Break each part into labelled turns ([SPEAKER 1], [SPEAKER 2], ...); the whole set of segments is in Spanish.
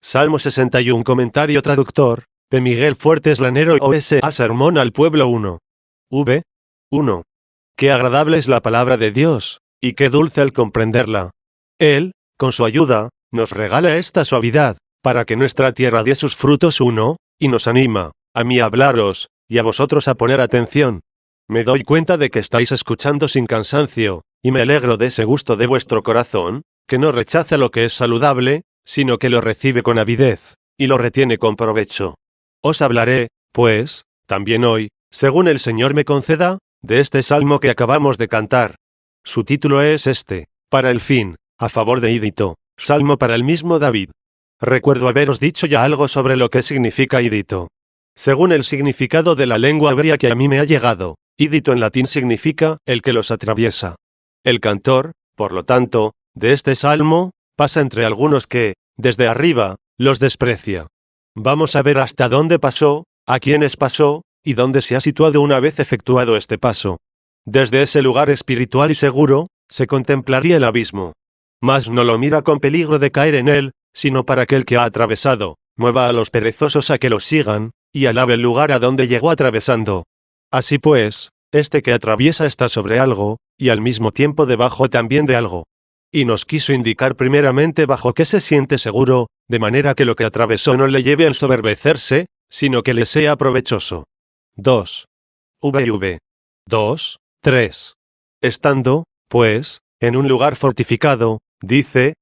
[SPEAKER 1] Salmo 61 Comentario traductor, P. Miguel Fuertes Lanero O.S.A. Sermón al Pueblo 1. V. 1. Qué agradable es la palabra de Dios, y qué dulce el comprenderla. Él, con su ayuda, nos regala esta suavidad, para que nuestra tierra dé sus frutos y nos anima, a mí a hablaros, y a vosotros a poner atención. Me doy cuenta de que estáis escuchando sin cansancio, y me alegro de ese gusto de vuestro corazón, que no rechaza lo que es saludable, sino que lo recibe con avidez, y lo retiene con provecho. Os hablaré, pues, también hoy, según el Señor me conceda, de este salmo que acabamos de cantar. Su título es este, para el fin, a favor de Idito, salmo para el mismo David. Recuerdo haberos dicho ya algo sobre lo que significa Idito. Según el significado de la lengua hebrea que a mí me ha llegado, Idito en latín significa el que los atraviesa. El cantor, por lo tanto, de este salmo, pasa entre algunos que, desde arriba, los desprecia. Vamos a ver hasta dónde pasó, a quiénes pasó, y dónde se ha situado una vez efectuado este paso. Desde ese lugar espiritual y seguro, se contemplaría el abismo. Mas no lo mira con peligro de caer en él, sino para que el que ha atravesado, mueva a los perezosos a que lo sigan, y alabe el lugar a donde llegó atravesando. Así pues, este que atraviesa está sobre algo, y al mismo tiempo debajo también de algo. Y nos quiso indicar primeramente bajo qué se siente seguro, de manera que lo que atravesó no le lleve a ensoberbecerse, sino que le sea provechoso. 2. V. 2, 3. Estando, pues, en un lugar fortificado, dice,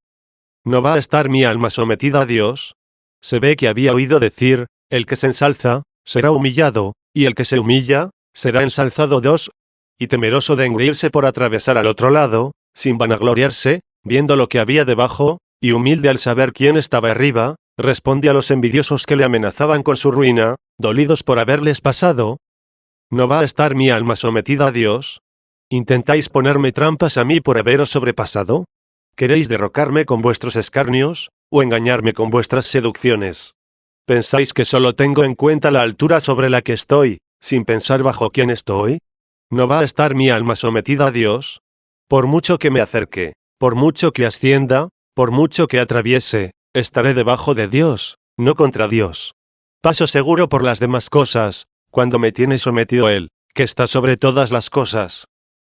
[SPEAKER 1] ¿no va a estar mi alma sometida a Dios? Se ve que había oído decir, el que se ensalza, será humillado, y el que se humilla, será ensalzado. 2. Y temeroso de engreírse por atravesar al otro lado, sin vanagloriarse, viendo lo que había debajo, y humilde al saber quién estaba arriba, responde a los envidiosos que le amenazaban con su ruina, dolidos por haberles pasado. ¿No va a estar mi alma sometida a Dios? ¿Intentáis ponerme trampas a mí por haberos sobrepasado? ¿Queréis derrocarme con vuestros escarnios, o engañarme con vuestras seducciones? ¿Pensáis que solo tengo en cuenta la altura sobre la que estoy, sin pensar bajo quién estoy? ¿No va a estar mi alma sometida a Dios? Por mucho que me acerque, por mucho que ascienda, por mucho que atraviese, estaré debajo de Dios, no contra Dios. Paso seguro por las demás cosas, cuando me tiene sometido Él, que está sobre todas las cosas.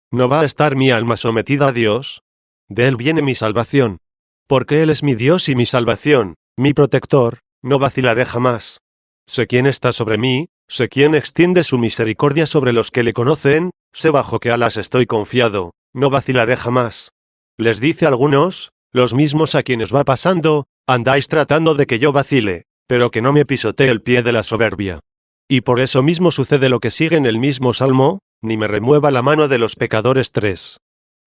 [SPEAKER 1] ¿No va a estar mi alma sometida a Dios? De Él viene mi salvación. Porque Él es mi Dios y mi salvación, mi protector, no vacilaré jamás. Sé quién está sobre mí, sé quién extiende su misericordia sobre los que le conocen, sé bajo qué alas estoy confiado, no vacilaré jamás. Les dice a algunos, los mismos a quienes va pasando, andáis tratando de que yo vacile, pero que no me pisotee el pie de la soberbia. Y por eso mismo sucede lo que sigue en el mismo salmo, ni me remueva la mano de los pecadores. 3.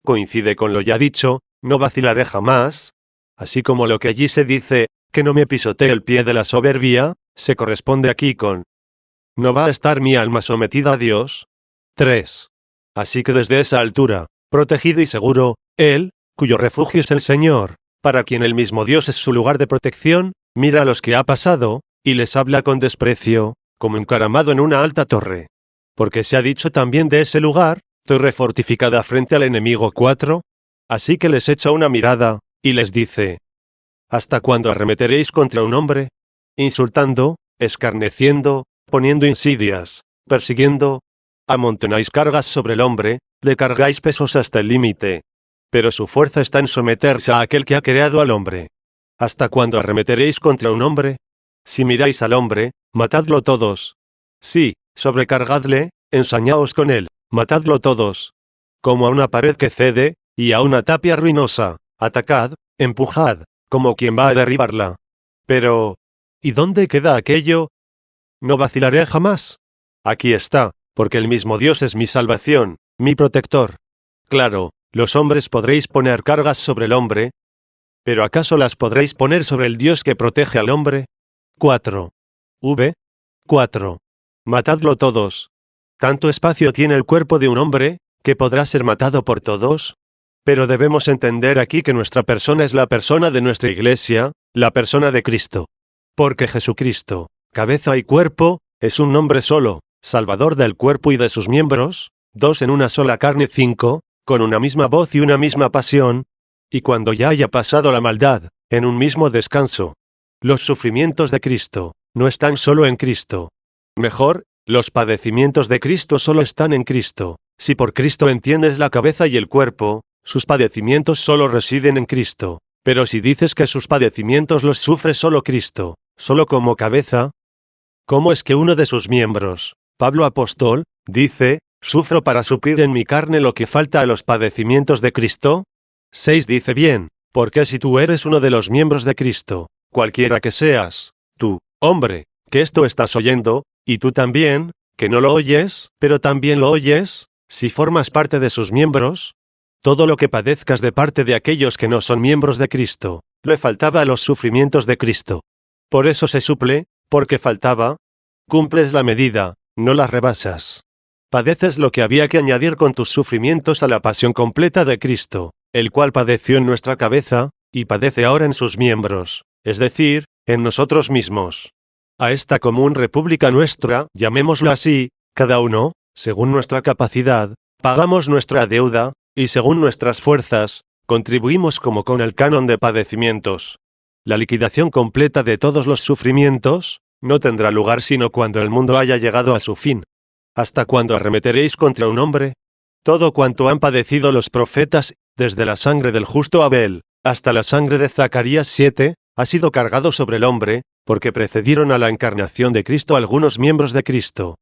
[SPEAKER 1] Coincide con lo ya dicho, no vacilaré jamás. Así como lo que allí se dice, que no me pisotee el pie de la soberbia, se corresponde aquí con ¿no va a estar mi alma sometida a Dios? 3. Así que desde esa altura, protegido y seguro, Él, cuyo refugio es el Señor, para quien el mismo Dios es su lugar de protección, mira a los que ha pasado, y les habla con desprecio, como encaramado en una alta torre. Porque se ha dicho también de ese lugar, torre fortificada frente al enemigo. 4. Así que les echa una mirada, y les dice, ¿hasta cuándo arremeteréis contra un hombre? Insultando, escarneciendo, poniendo insidias, persiguiendo, amontonáis cargas sobre el hombre, le cargáis pesos hasta el límite. Pero su fuerza está en someterse a aquel que ha creado al hombre. ¿Hasta cuándo arremeteréis contra un hombre? Si miráis al hombre, matadlo todos. Sí, sobrecargadle, ensañaos con él, matadlo todos. Como a una pared que cede, y a una tapia ruinosa, atacad, empujad, como quien va a derribarla. Pero, ¿y dónde queda aquello? No vacilaré jamás. Aquí está, porque el mismo Dios es mi salvación, mi protector. Claro, los hombres podréis poner cargas sobre el hombre, pero ¿acaso las podréis poner sobre el Dios que protege al hombre? 4. V. 4. Matadlo todos. ¿Tanto espacio tiene el cuerpo de un hombre, que podrá ser matado por todos? Pero debemos entender aquí que nuestra persona es la persona de nuestra Iglesia, la persona de Cristo. Porque Jesucristo, cabeza y cuerpo, es un nombre solo, Salvador del cuerpo y de sus miembros, dos en una sola carne. 5, con una misma voz y una misma pasión, y cuando ya haya pasado la maldad, en un mismo descanso. Los sufrimientos de Cristo no están solo en Cristo. Mejor, los padecimientos de Cristo solo están en Cristo. Si por Cristo entiendes la cabeza y el cuerpo, sus padecimientos solo residen en Cristo. Pero si dices que sus padecimientos los sufre solo Cristo, solo como cabeza, ¿cómo es que uno de sus miembros, Pablo apóstol, dice, sufro para suplir en mi carne lo que falta a los padecimientos de Cristo? 6 dice bien, porque si tú eres uno de los miembros de Cristo, cualquiera que seas, tú, hombre, que esto estás oyendo, y tú también, que no lo oyes, pero también lo oyes, si formas parte de sus miembros, todo lo que padezcas de parte de aquellos que no son miembros de Cristo, le faltaba a los sufrimientos de Cristo. Por eso se suple, porque faltaba. Cumples la medida, no la rebasas. Padeces lo que había que añadir con tus sufrimientos a la pasión completa de Cristo, el cual padeció en nuestra cabeza, y padece ahora en sus miembros, es decir, en nosotros mismos. A esta común república nuestra, llamémoslo así, cada uno, según nuestra capacidad, pagamos nuestra deuda, y según nuestras fuerzas, contribuimos como con el canon de padecimientos. La liquidación completa de todos los sufrimientos no tendrá lugar sino cuando el mundo haya llegado a su fin. ¿Hasta cuándo arremeteréis contra un hombre? Todo cuanto han padecido los profetas, desde la sangre del justo Abel, hasta la sangre de Zacarías 7, ha sido cargado sobre el hombre, porque precedieron a la encarnación de Cristo algunos miembros de Cristo.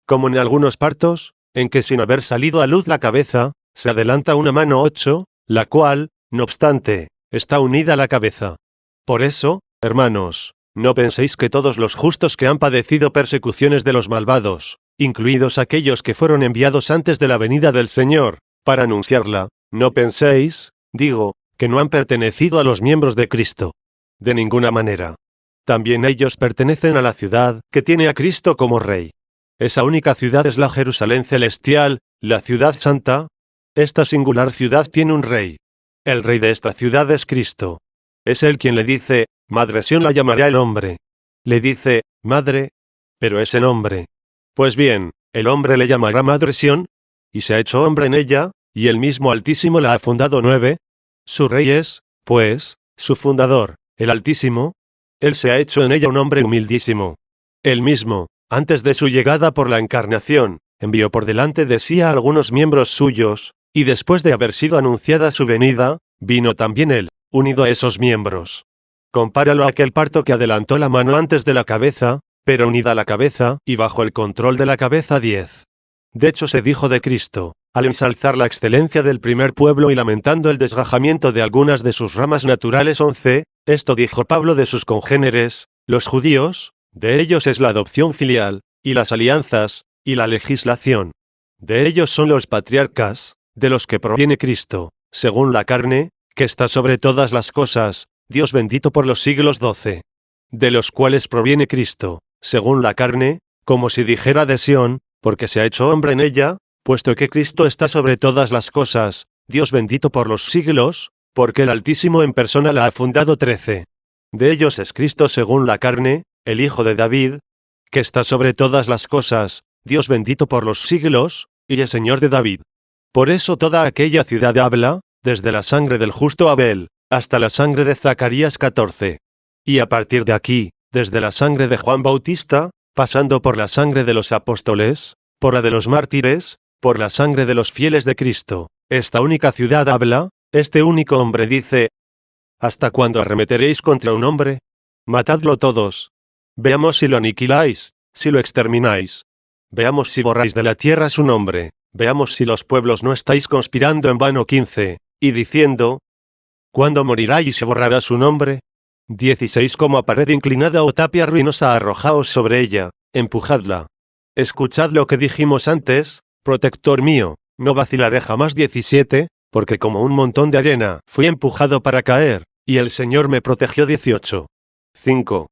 [SPEAKER 1] Como en algunos partos, en que sin haber salido a luz la cabeza, se adelanta una mano 8, la cual, no obstante, está unida a la cabeza. Por eso, hermanos, no penséis que todos los justos que han padecido persecuciones de los malvados, incluidos aquellos que fueron enviados antes de la venida del Señor, para anunciarla, no penséis, digo, que no han pertenecido a los miembros de Cristo. De ninguna manera. También ellos pertenecen a la ciudad que tiene a Cristo como Rey. Esa única ciudad es la Jerusalén celestial, la ciudad santa. Esta singular ciudad tiene un Rey. El Rey de esta ciudad es Cristo. Es Él quien le dice, Madre Sión la llamará el hombre. Le dice, Madre, pero es el hombre. Pues bien, el hombre le llamará Madre Sión, y se ha hecho hombre en ella, y el mismo Altísimo la ha fundado 9. Su Rey es, pues, su fundador, el Altísimo. Él se ha hecho en ella un hombre humildísimo. Él mismo, antes de su llegada por la encarnación, envió por delante de sí a algunos miembros suyos, y después de haber sido anunciada su venida, vino también él, unido a esos miembros. Compáralo a aquel parto que adelantó la mano antes de la cabeza, pero unida a la cabeza, y bajo el control de la cabeza 10. De hecho se dijo de Cristo, al ensalzar la excelencia del primer pueblo y lamentando el desgajamiento de algunas de sus ramas naturales 11, esto dijo Pablo de sus congéneres, los judíos, de ellos es la adopción filial, y las alianzas, y la legislación. De ellos son los patriarcas, de los que proviene Cristo, según la carne, que está sobre todas las cosas, Dios bendito por los siglos 12. De los cuales proviene Cristo, según la carne, como si dijera de Sión, porque se ha hecho hombre en ella, puesto que Cristo está sobre todas las cosas, Dios bendito por los siglos, porque el Altísimo en persona la ha fundado 13. De ellos es Cristo según la carne, el Hijo de David, que está sobre todas las cosas, Dios bendito por los siglos, y el Señor de David. Por eso toda aquella ciudad habla, desde la sangre del justo Abel, hasta la sangre de Zacarías 14. Y a partir de aquí, desde la sangre de Juan Bautista, pasando por la sangre de los apóstoles, por la de los mártires, por la sangre de los fieles de Cristo, esta única ciudad habla, este único hombre dice, ¿hasta cuándo arremeteréis contra un hombre? Matadlo todos. Veamos si lo aniquiláis, si lo extermináis. Veamos si borráis de la tierra su nombre. Veamos si los pueblos no estáis conspirando en vano 15, y diciendo, ¿cuándo morirá y se borrará su nombre? 16 Como a pared inclinada o tapia ruinosa arrojaos sobre ella, empujadla. Escuchad lo que dijimos antes, protector mío, no vacilaré jamás 17, porque como un montón de arena fui empujado para caer, y el Señor me protegió 18. 5.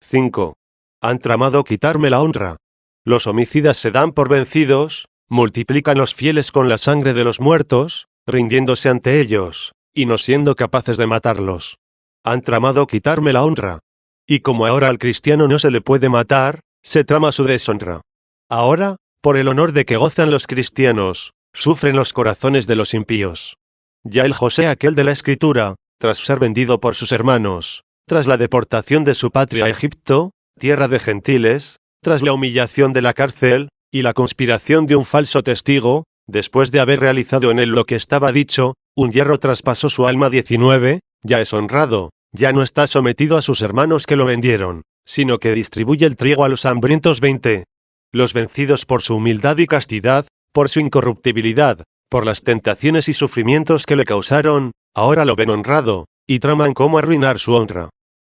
[SPEAKER 1] 5. Han tramado quitarme la honra. Los homicidas se dan por vencidos, multiplican los fieles con la sangre de los muertos, rindiéndose ante ellos, y no siendo capaces de matarlos. Han tramado quitarme la honra. Y como ahora al cristiano no se le puede matar, se trama su deshonra. Ahora, por el honor de que gozan los cristianos, sufren los corazones de los impíos. Ya el José aquel de la Escritura, tras ser vendido por sus hermanos, tras la deportación de su patria a Egipto, tierra de gentiles, tras la humillación de la cárcel, y la conspiración de un falso testigo, después de haber realizado en él lo que estaba dicho, un hierro traspasó su alma. 19, ya es honrado, ya no está sometido a sus hermanos que lo vendieron, sino que distribuye el trigo a los hambrientos. 20. Los vencidos por su humildad y castidad, por su incorruptibilidad, por las tentaciones y sufrimientos que le causaron, ahora lo ven honrado, y traman cómo arruinar su honra.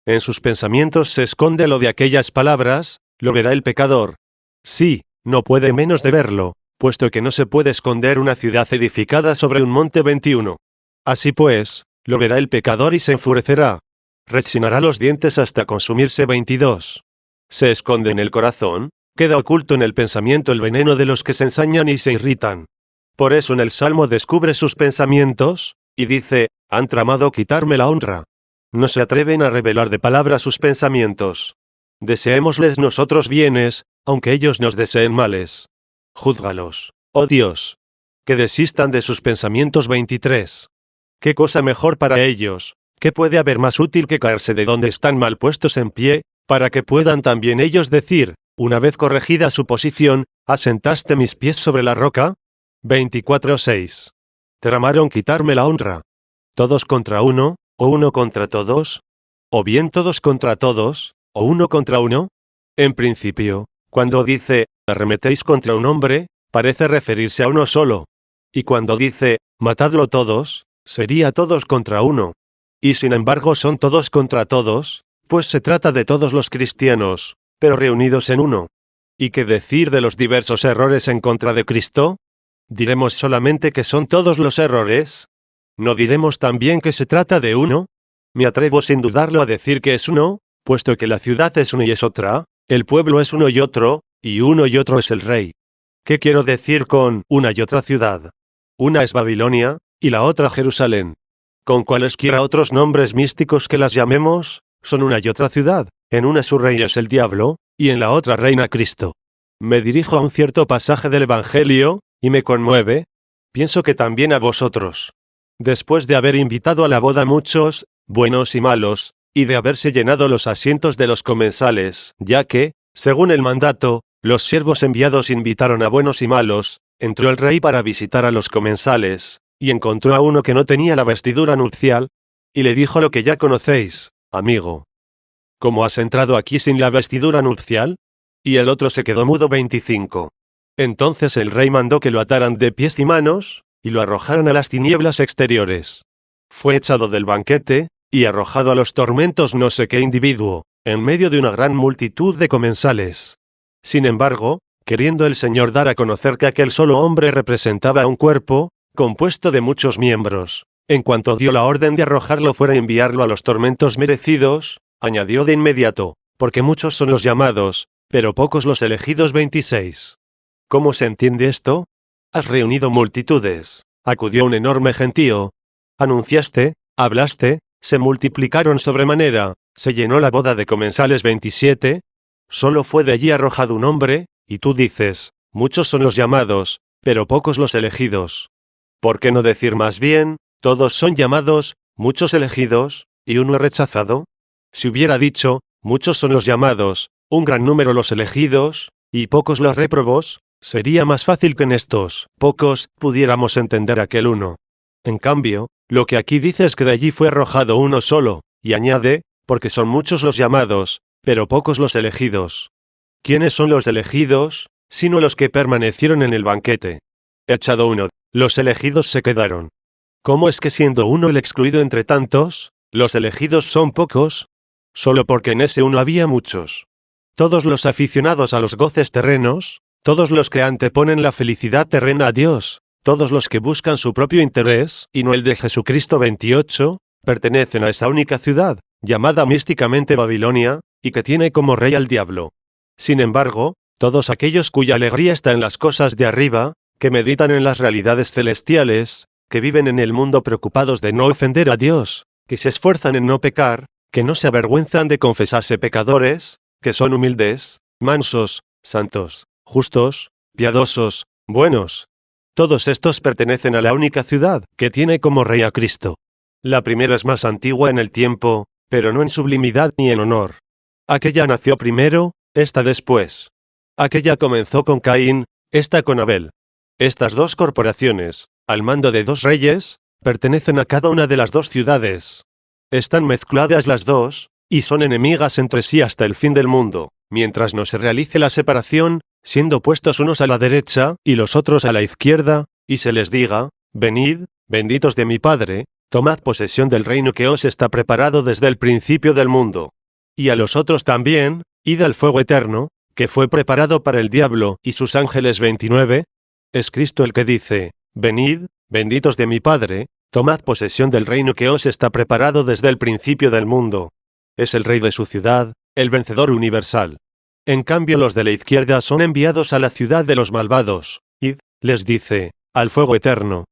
[SPEAKER 1] En sus pensamientos se esconde lo de aquellas palabras, lo verá el pecador. Sí, no puede menos de verlo, puesto que no se puede esconder una ciudad edificada sobre un monte. 21. Así pues, lo verá el pecador y se enfurecerá. Rechinará los dientes hasta consumirse. 22. Se esconde en el corazón, queda oculto en el pensamiento el veneno de los que se ensañan y se irritan. Por eso en el Salmo descubre sus pensamientos, y dice, han tramado quitarme la honra. No se atreven a revelar de palabra sus pensamientos. Deseémosles nosotros bienes, aunque ellos nos deseen males. Júzgalos, oh Dios. Que desistan de sus pensamientos. 23. ¿Qué cosa mejor para ellos? ¿Qué puede haber más útil que caerse de donde están mal puestos en pie, para que puedan también ellos decir, una vez corregida su posición, ¿asentaste mis pies sobre la roca? 24:6. Tramaron quitarme la honra. ¿Todos contra uno, o uno contra todos? ¿O bien todos contra todos, o uno contra uno? En principio, cuando dice, arremetéis contra un hombre, parece referirse a uno solo. Y cuando dice, matadlo todos, sería todos contra uno. Y sin embargo son todos contra todos, pues se trata de todos los cristianos, pero reunidos en uno. ¿Y qué decir de los diversos errores en contra de Cristo? ¿Diremos solamente que son todos los errores? ¿No diremos también que se trata de uno? Me atrevo sin dudarlo a decir que es uno, puesto que la ciudad es una y es otra, el pueblo es uno y otro es el rey. ¿Qué quiero decir con una y otra ciudad? Una es Babilonia, y la otra Jerusalén. Con cualesquiera otros nombres místicos que las llamemos, son una y otra ciudad, en una su rey es el diablo, y en la otra reina Cristo. Me dirijo a un cierto pasaje del Evangelio, y me conmueve. Pienso que también a vosotros. Después de haber invitado a la boda muchos, buenos y malos, y de haberse llenado los asientos de los comensales, ya que, según el mandato, los siervos enviados invitaron a buenos y malos, entró el rey para visitar a los comensales, y encontró a uno que no tenía la vestidura nupcial, y le dijo lo que ya conocéis, amigo. ¿Cómo has entrado aquí sin la vestidura nupcial? Y el otro se quedó mudo. 25. Entonces el rey mandó que lo ataran de pies y manos, y lo arrojaran a las tinieblas exteriores. Fue echado del banquete, y arrojado a los tormentos no sé qué individuo, en medio de una gran multitud de comensales. Sin embargo, queriendo el Señor dar a conocer que aquel solo hombre representaba un cuerpo, compuesto de muchos miembros, en cuanto dio la orden de arrojarlo fuera y enviarlo a los tormentos merecidos, añadió de inmediato, porque muchos son los llamados, pero pocos los elegidos. 26. ¿Cómo se entiende esto? Has reunido multitudes, acudió un enorme gentío, anunciaste, hablaste, se multiplicaron sobremanera, se llenó la boda de comensales. 27. Solo fue de allí arrojado un hombre, y tú dices, muchos son los llamados, pero pocos los elegidos. ¿Por qué no decir más bien, todos son llamados, muchos elegidos, y uno rechazado? Si hubiera dicho, muchos son los llamados, un gran número los elegidos, y pocos los réprobos, sería más fácil que en estos pocos pudiéramos entender aquel uno. En cambio, lo que aquí dice es que de allí fue arrojado uno solo, y añade, porque son muchos los llamados, pero pocos los elegidos. ¿Quiénes son los elegidos, sino los que permanecieron en el banquete? Echado uno, los elegidos se quedaron. ¿Cómo es que siendo uno el excluido entre tantos, los elegidos son pocos? Solo porque en ese uno había muchos. Todos los aficionados a los goces terrenos, todos los que anteponen la felicidad terrena a Dios, todos los que buscan su propio interés, y no el de Jesucristo. 28, pertenecen a esa única ciudad, llamada místicamente Babilonia, y que tiene como rey al diablo. Sin embargo, todos aquellos cuya alegría está en las cosas de arriba, que meditan en las realidades celestiales, que viven en el mundo preocupados de no ofender a Dios, que se esfuerzan en no pecar, que no se avergüenzan de confesarse pecadores, que son humildes, mansos, santos, justos, piadosos, buenos. Todos estos pertenecen a la única ciudad, que tiene como rey a Cristo. La primera es más antigua en el tiempo, pero no en sublimidad ni en honor. Aquella nació primero, esta después. Aquella comenzó con Caín, esta con Abel. Estas dos corporaciones, al mando de dos reyes, pertenecen a cada una de las dos ciudades. Están mezcladas las dos, y son enemigas entre sí hasta el fin del mundo, mientras no se realice la separación, siendo puestos unos a la derecha y los otros a la izquierda, y se les diga: venid, benditos de mi Padre, tomad posesión del reino que os está preparado desde el principio del mundo. Y a los otros también, id al fuego eterno, que fue preparado para el diablo y sus ángeles. 29. Es Cristo el que dice: venid, benditos de mi Padre, tomad posesión del reino que os está preparado desde el principio del mundo. Es el rey de su ciudad, el vencedor universal. En cambio los de la izquierda son enviados a la ciudad de los malvados, id, les dice, al fuego eterno.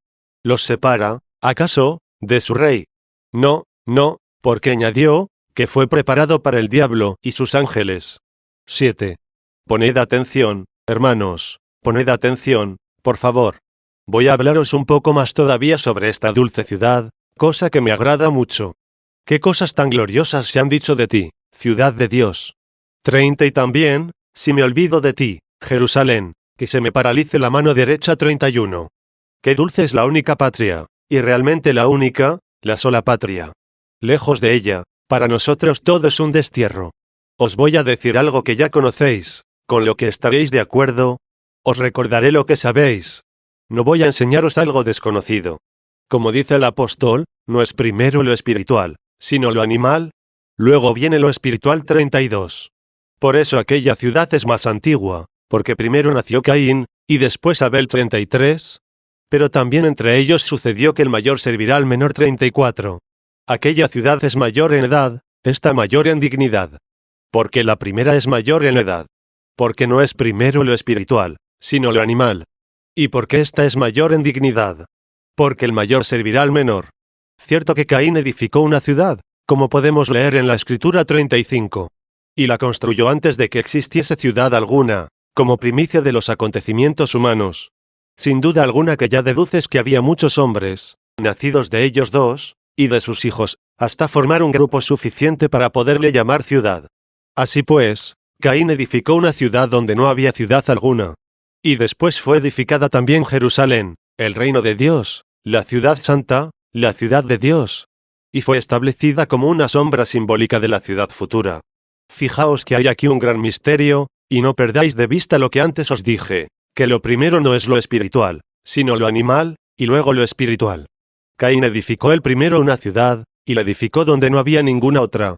[SPEAKER 1] Los separa, ¿acaso, de su rey? No, no, porque añadió, que fue preparado para el diablo y sus ángeles. 7. Poned atención, hermanos, poned atención, por favor. Voy a hablaros un poco más todavía sobre esta dulce ciudad, cosa que me agrada mucho. ¿Qué cosas tan gloriosas se han dicho de ti, ciudad de Dios? 30. Y también, si me olvido de ti, Jerusalén, que se me paralice la mano derecha. 31. Qué dulce es la única patria, y realmente la única, la sola patria. Lejos de ella, para nosotros todo es un destierro. Os voy a decir algo que ya conocéis, con lo que estaréis de acuerdo. Os recordaré lo que sabéis. No voy a enseñaros algo desconocido. Como dice el apóstol, no es primero lo espiritual, sino lo animal. Luego viene lo espiritual. 32. Por eso aquella ciudad es más antigua, porque primero nació Caín, y después Abel. 33. Pero también entre ellos sucedió que el mayor servirá al menor. 34. Aquella ciudad es mayor en edad, esta mayor en dignidad. Porque la primera es mayor en edad. Porque no es primero lo espiritual, sino lo animal. Y porque esta es mayor en dignidad. Porque el mayor servirá al menor. Cierto que Caín edificó una ciudad, como podemos leer en la Escritura. 35. Y la construyó antes de que existiese ciudad alguna, como primicia de los acontecimientos humanos. Sin duda alguna que ya deduces que había muchos hombres, nacidos de ellos dos, y de sus hijos, hasta formar un grupo suficiente para poderle llamar ciudad. Así pues, Caín edificó una ciudad donde no había ciudad alguna. Y después fue edificada también Jerusalén, el reino de Dios, la ciudad santa, la ciudad de Dios. Y fue establecida como una sombra simbólica de la ciudad futura. Fijaos que hay aquí un gran misterio, y no perdáis de vista lo que antes os dije, que lo primero no es lo espiritual, sino lo animal, y luego lo espiritual. Caín edificó el primero una ciudad, y la edificó donde no había ninguna otra.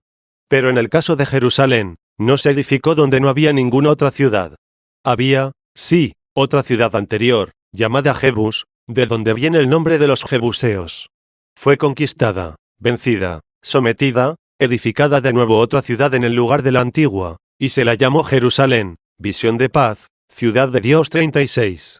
[SPEAKER 1] Pero en el caso de Jerusalén, no se edificó donde no había ninguna otra ciudad. Había, sí, otra ciudad anterior, llamada Jebus, de donde viene el nombre de los jebuseos. Fue conquistada, vencida, sometida, edificada de nuevo otra ciudad en el lugar de la antigua, y se la llamó Jerusalén, visión de paz, ciudad de Dios. 36.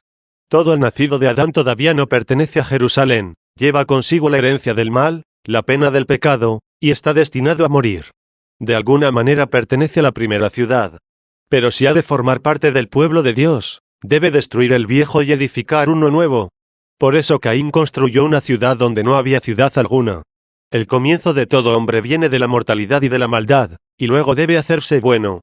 [SPEAKER 1] Todo el nacido de Adán todavía no pertenece a Jerusalén, lleva consigo la herencia del mal, la pena del pecado, y está destinado a morir. De alguna manera pertenece a la primera ciudad. Pero si ha de formar parte del pueblo de Dios, debe destruir el viejo y edificar uno nuevo. Por eso Caín construyó una ciudad donde no había ciudad alguna. El comienzo de todo hombre viene de la mortalidad y de la maldad, y luego debe hacerse bueno.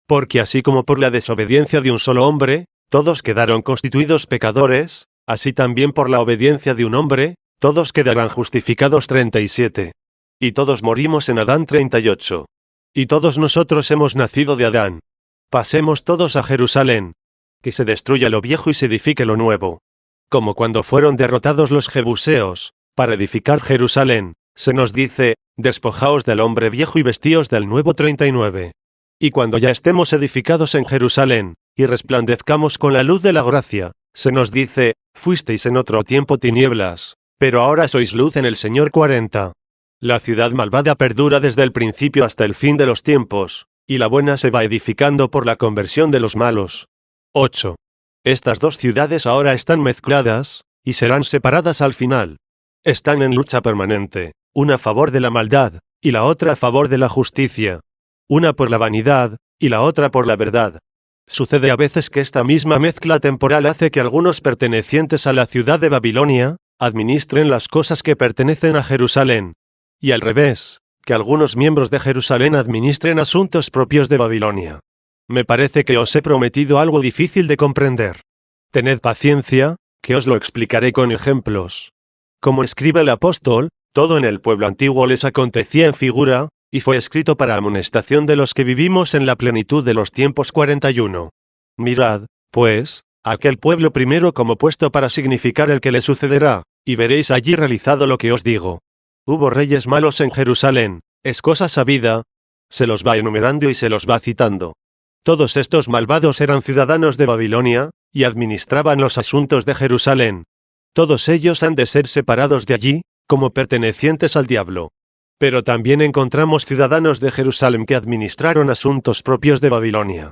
[SPEAKER 1] Porque así como por la desobediencia de un solo hombre, todos quedaron constituidos pecadores, así también por la obediencia de un hombre, todos quedarán justificados. 37. Y todos morimos en Adán. 38. Y todos nosotros hemos nacido de Adán. Pasemos todos a Jerusalén. Que se destruya lo viejo y se edifique lo nuevo. Como cuando fueron derrotados los jebuseos, para edificar Jerusalén, se nos dice, despojaos del hombre viejo y vestíos del nuevo. 39. Y cuando ya estemos edificados en Jerusalén, y resplandezcamos con la luz de la gracia, se nos dice, fuisteis en otro tiempo tinieblas, pero ahora sois luz en el Señor. 40. La ciudad malvada perdura desde el principio hasta el fin de los tiempos, y la buena se va edificando por la conversión de los malos. 8. Estas dos ciudades ahora están mezcladas, y serán separadas al final. Están en lucha permanente, una a favor de la maldad, y la otra a favor de la justicia. Una por la vanidad, y la otra por la verdad. Sucede a veces que esta misma mezcla temporal hace que algunos pertenecientes a la ciudad de Babilonia, administren las cosas que pertenecen a Jerusalén. Y al revés, que algunos miembros de Jerusalén administren asuntos propios de Babilonia. Me parece que os he prometido algo difícil de comprender. Tened paciencia, que os lo explicaré con ejemplos. Como escribe el apóstol, todo en el pueblo antiguo les acontecía en figura, y fue escrito para amonestación de los que vivimos en la plenitud de los tiempos 41. Mirad, pues, aquel pueblo primero como puesto para significar el que le sucederá, y veréis allí realizado lo que os digo. Hubo reyes malos en Jerusalén, es cosa sabida, se los va enumerando y se los va citando. Todos estos malvados eran ciudadanos de Babilonia, y administraban los asuntos de Jerusalén. Todos ellos han de ser separados de allí, como pertenecientes al diablo. Pero también encontramos ciudadanos de Jerusalén que administraron asuntos propios de Babilonia.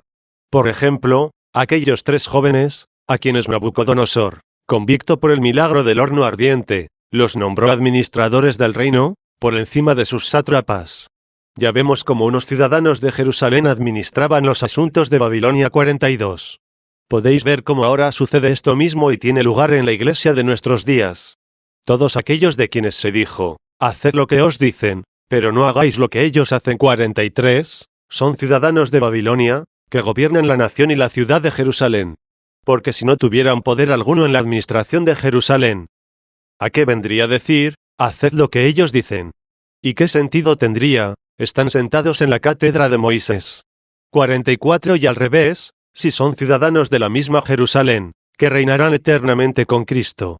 [SPEAKER 1] Por ejemplo, aquellos 3 jóvenes, a quienes Nabucodonosor, convicto por el milagro del horno ardiente, los nombró administradores del reino, por encima de sus sátrapas. Ya vemos cómo unos ciudadanos de Jerusalén administraban los asuntos de Babilonia 42. Podéis ver cómo ahora sucede esto mismo y tiene lugar en la iglesia de nuestros días. Todos aquellos de quienes se dijo, haced lo que os dicen, pero no hagáis lo que ellos hacen 43, son ciudadanos de Babilonia, que gobiernan la nación y la ciudad de Jerusalén. Porque si no tuvieran poder alguno en la administración de Jerusalén, ¿a qué vendría a decir, haced lo que ellos dicen? ¿Y qué sentido tendría? Están sentados en la cátedra de Moisés. 44 y al revés, si son ciudadanos de la misma Jerusalén, que reinarán eternamente con Cristo.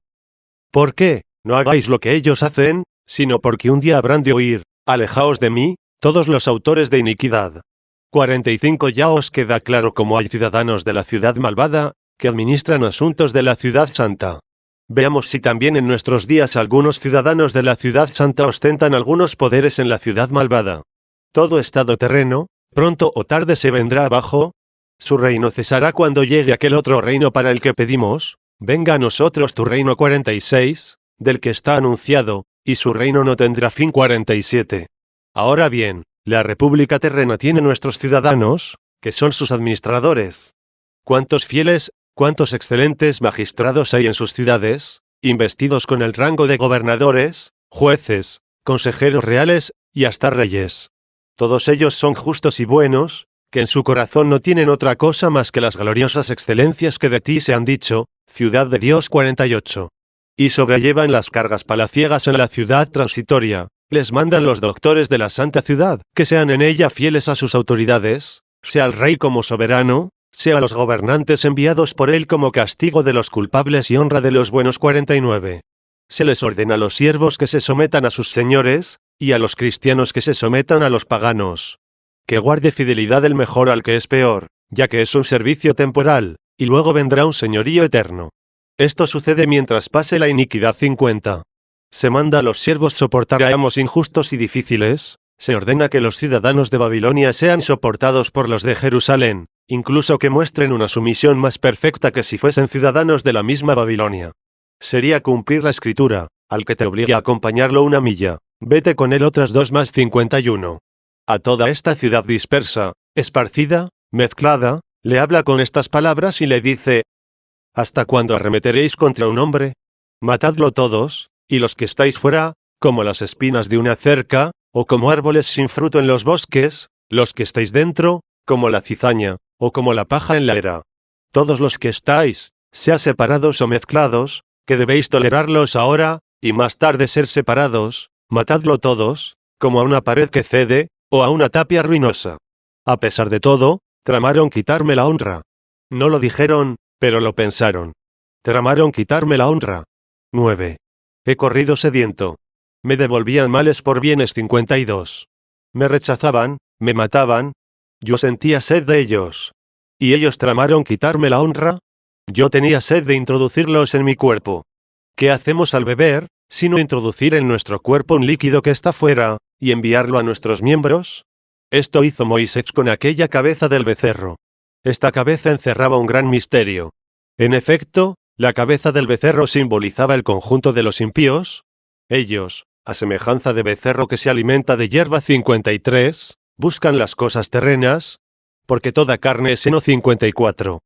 [SPEAKER 1] ¿Por qué? No hagáis lo que ellos hacen, sino porque un día habrán de oír, alejaos de mí, todos los autores de iniquidad. 45 Ya os queda claro cómo hay ciudadanos de la ciudad malvada, que administran asuntos de la ciudad santa. Veamos si también en nuestros días algunos ciudadanos de la ciudad santa ostentan algunos poderes en la ciudad malvada. Todo estado terreno, pronto o tarde se vendrá abajo. Su reino cesará cuando llegue aquel otro reino para el que pedimos. Venga a nosotros tu reino 46, del que está anunciado, y su reino no tendrá fin 47. Ahora bien, la república terrena tiene nuestros ciudadanos, que son sus administradores. ¿Cuántos fieles, cuántos excelentes magistrados hay en sus ciudades, investidos con el rango de gobernadores, jueces, consejeros reales, y hasta reyes? Todos ellos son justos y buenos, que en su corazón no tienen otra cosa más que las gloriosas excelencias que de ti se han dicho, ciudad de Dios 48. Y sobrellevan las cargas palaciegas en la ciudad transitoria, les mandan los doctores de la santa ciudad, que sean en ella fieles a sus autoridades, sea el rey como soberano, sea los gobernantes enviados por él como castigo de los culpables y honra de los buenos 49. Se les ordena a los siervos que se sometan a sus señores, y a los cristianos que se sometan a los paganos. Que guarde fidelidad el mejor al que es peor, ya que es un servicio temporal, y luego vendrá un señorío eterno. Esto sucede mientras pase la iniquidad 50. Se manda a los siervos soportar a amos injustos y difíciles, se ordena que los ciudadanos de Babilonia sean soportados por los de Jerusalén, incluso que muestren una sumisión más perfecta que si fuesen ciudadanos de la misma Babilonia. Sería cumplir la escritura, al que te obligue a acompañarlo 1 milla, vete con él otras 2 más 51. A toda esta ciudad dispersa, esparcida, mezclada, le habla con estas palabras y le dice: ¿hasta cuándo arremeteréis contra un hombre? Matadlo todos, y los que estáis fuera, como las espinas de una cerca, o como árboles sin fruto en los bosques, los que estáis dentro, como la cizaña, o como la paja en la era. Todos los que estáis, sea separados o mezclados, que debéis tolerarlos ahora, y más tarde ser separados, matadlo todos, como a una pared que cede, o a una tapia ruinosa. A pesar de todo, tramaron quitarme la honra. No lo dijeron, pero lo pensaron. Tramaron quitarme la honra. 9. He corrido sediento. Me devolvían males por bienes 52. Me rechazaban, me mataban. Yo sentía sed de ellos. ¿Y ellos tramaron quitarme la honra? Yo tenía sed de introducirlos en mi cuerpo. ¿Qué hacemos al beber, sino introducir en nuestro cuerpo un líquido que está fuera, y enviarlo a nuestros miembros? Esto hizo Moisés con aquella cabeza del becerro. Esta cabeza encerraba un gran misterio. En efecto, la cabeza del becerro simbolizaba el conjunto de los impíos. Ellos, a semejanza de becerro que se alimenta de hierba 53, buscan las cosas terrenas, porque toda carne es seno 54.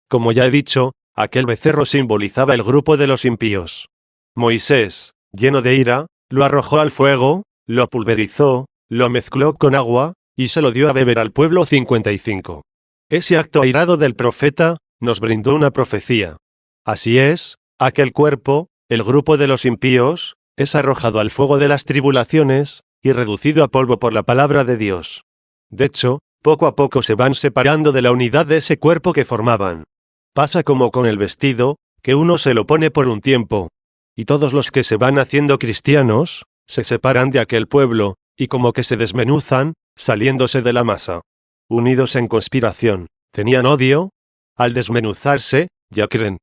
[SPEAKER 1] Como ya he dicho, aquel becerro simbolizaba el grupo de los impíos. Moisés, lleno de ira, lo arrojó al fuego, lo pulverizó, lo mezcló con agua, y se lo dio a beber al pueblo. 55. Ese acto airado del profeta, nos brindó una profecía. Así es, aquel cuerpo, el grupo de los impíos, es arrojado al fuego de las tribulaciones, y reducido a polvo por la palabra de Dios. De hecho, poco a poco se van separando de la unidad de ese cuerpo que formaban. Pasa como con el vestido, que uno se lo pone por un tiempo. Y todos los que se van haciendo cristianos, se separan de aquel pueblo, y como que se desmenuzan, saliéndose de la masa. Unidos en conspiración, tenían odio. Al desmenuzarse, ya creen.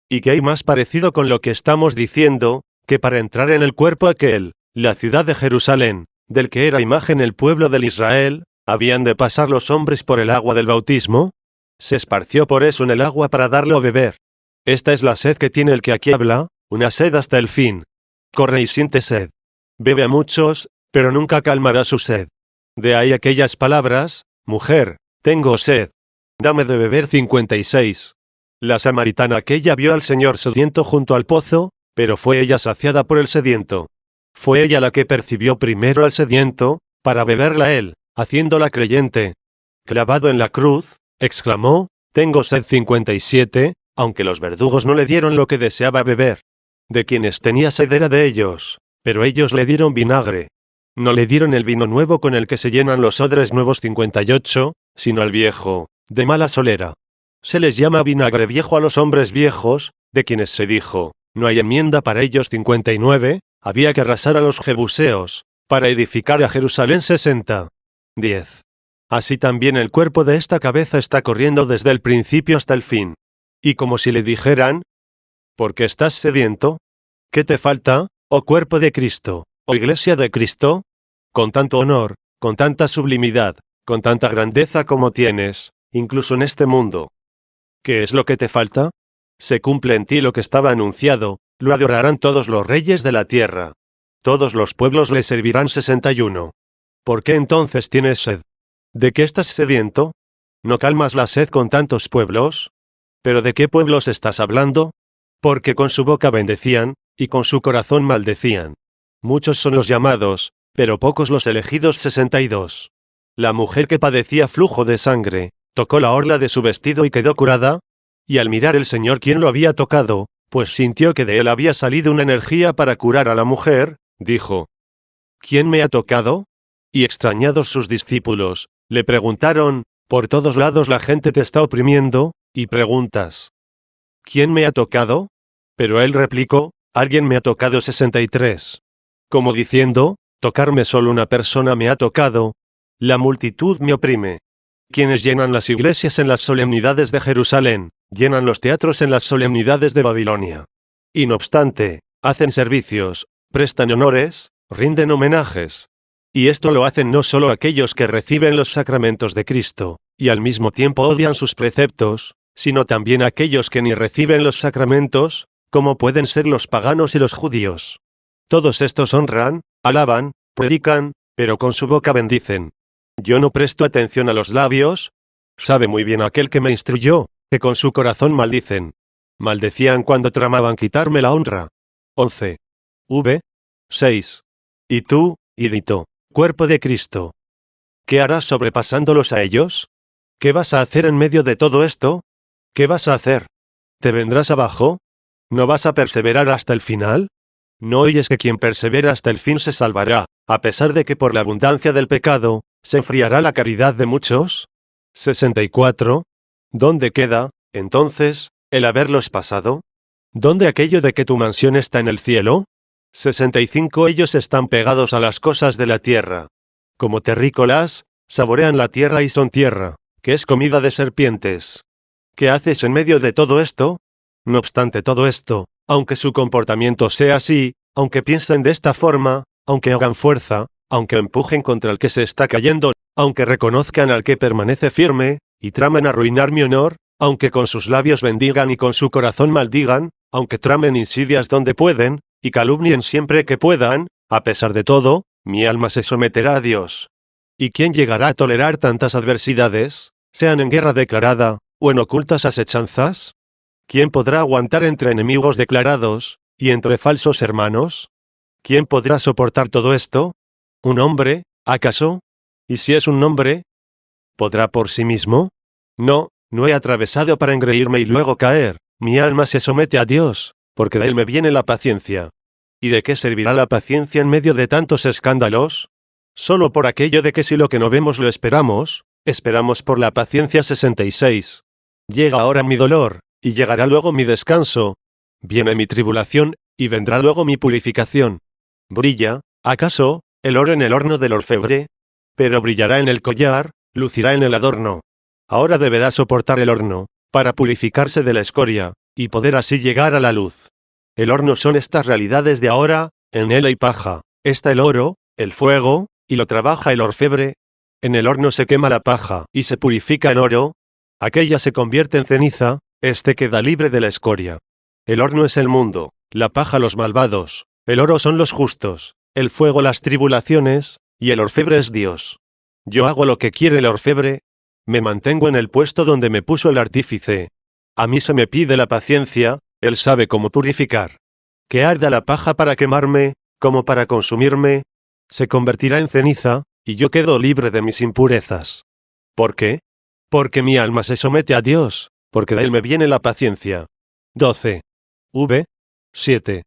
[SPEAKER 1] ¿Y qué hay más parecido con lo que estamos diciendo, que para entrar en el cuerpo aquel, la ciudad de Jerusalén, del que era imagen el pueblo del Israel, habían de pasar los hombres por el agua del bautismo? Se esparció por eso en el agua para darlo a beber. Esta es la sed que tiene el que aquí habla, una sed hasta el fin. Corre y siente sed. Bebe a muchos, pero nunca calmará su sed. De ahí aquellas palabras: mujer, tengo sed. Dame de beber. 56. La samaritana aquella vio al Señor sediento junto al pozo, pero fue ella saciada por el sediento. Fue ella la que percibió primero al sediento, para beberla él, haciéndola creyente. Clavado en la cruz, exclamó: tengo sed. 57, aunque los verdugos no le dieron lo que deseaba beber. De quienes tenía sed era de ellos, pero ellos le dieron vinagre. No le dieron el vino nuevo con el que se llenan los odres nuevos. 58, sino el viejo, de mala solera. Se les llama vinagre viejo a los hombres viejos, de quienes se dijo: no hay enmienda para ellos. 59, había que arrasar a los jebuseos, para edificar a Jerusalén. 60. 10. Así también el cuerpo de esta cabeza está corriendo desde el principio hasta el fin. Y como si le dijeran: ¿por qué estás sediento? ¿Qué te falta, oh cuerpo de Cristo, oh iglesia de Cristo? Con tanto honor, con tanta sublimidad, con tanta grandeza como tienes, incluso en este mundo. ¿Qué es lo que te falta? Se cumple en ti lo que estaba anunciado: lo adorarán todos los reyes de la tierra. Todos los pueblos le servirán. 61. ¿Por qué entonces tienes sed? ¿De qué estás sediento? ¿No calmas la sed con tantos pueblos? ¿Pero de qué pueblos estás hablando? Porque con su boca bendecían, y con su corazón maldecían. Muchos son los llamados, pero pocos los elegidos. 62. La mujer que padecía flujo de sangre, tocó la orla de su vestido y quedó curada. Y al mirar el Señor quién lo había tocado, pues sintió que de él había salido una energía para curar a la mujer, dijo: ¿quién me ha tocado? Y extrañados sus discípulos, le preguntaron: por todos lados la gente te está oprimiendo, y preguntas: ¿quién me ha tocado? Pero él replicó: alguien me ha tocado. 63. Como diciendo: tocarme solo una persona me ha tocado. La multitud me oprime. Quienes llenan las iglesias en las solemnidades de Jerusalén, llenan los teatros en las solemnidades de Babilonia. Y no obstante, hacen servicios, prestan honores, rinden homenajes. Y esto lo hacen no solo aquellos que reciben los sacramentos de Cristo, y al mismo tiempo odian sus preceptos, sino también aquellos que ni reciben los sacramentos, como pueden ser los paganos y los judíos. Todos estos honran, alaban, predican, pero con su boca bendicen. Yo no presto atención a los labios. Sabe muy bien aquel que me instruyó, que con su corazón maldicen. Maldecían cuando tramaban quitarme la honra. 11. 6. Y tú, Idito, cuerpo de Cristo, ¿qué harás sobrepasándolos a ellos? ¿Qué vas a hacer en medio de todo esto? ¿Qué vas a hacer? ¿Te vendrás abajo? ¿No vas a perseverar hasta el final? ¿No oyes que quien persevera hasta el fin se salvará, a pesar de que por la abundancia del pecado, se enfriará la caridad de muchos? 64. ¿Dónde queda, entonces, el haberlos pasado? ¿Dónde aquello de que tu mansión está en el cielo? 65. Ellos están pegados a las cosas de la tierra. Como terrícolas, saborean la tierra y son tierra, que es comida de serpientes. ¿Qué haces en medio de todo esto? No obstante todo esto, aunque su comportamiento sea así, aunque piensen de esta forma, aunque hagan fuerza, aunque empujen contra el que se está cayendo, aunque reconozcan al que permanece firme, y tramen arruinar mi honor, aunque con sus labios bendigan y con su corazón maldigan, aunque tramen insidias donde pueden, y calumnien siempre que puedan, a pesar de todo, mi alma se someterá a Dios. ¿Y quién llegará a tolerar tantas adversidades, sean en guerra declarada, o en ocultas asechanzas? ¿Quién podrá aguantar entre enemigos declarados, y entre falsos hermanos? ¿Quién podrá soportar todo esto? Un hombre, ¿Acaso? ¿Y si es un nombre? ¿Podrá por sí mismo? No, no he atravesado para engreírme y luego caer. Mi alma se somete a Dios, porque de Él me viene la paciencia. ¿Y de qué servirá la paciencia en medio de tantos escándalos? Solo por aquello de que si lo que no vemos lo esperamos, esperamos por la paciencia. 66. Llega ahora mi dolor, y llegará luego mi descanso. Viene mi tribulación, y vendrá luego mi purificación. ¿Brilla, acaso, el oro en el horno del orfebre? Pero brillará en el collar, lucirá en el adorno. Ahora deberá soportar el horno, para purificarse de la escoria, y poder así llegar a la luz. El horno son estas realidades de ahora, en él hay paja, está el oro, el fuego, y lo trabaja el orfebre. En el horno se quema la paja, y se purifica en oro. Aquella se convierte en ceniza, este queda libre de la escoria. El horno es el mundo, la paja los malvados, el oro son los justos, el fuego las tribulaciones, y el orfebre es Dios. Yo hago lo que quiere el orfebre, me mantengo en el puesto donde me puso el artífice. A mí se me pide la paciencia, Él sabe cómo purificar. Que arda la paja para quemarme, como para consumirme, se convertirá en ceniza, y yo quedo libre de mis impurezas. ¿Por qué? Porque mi alma se somete a Dios, porque de Él me viene la paciencia. 12. 7.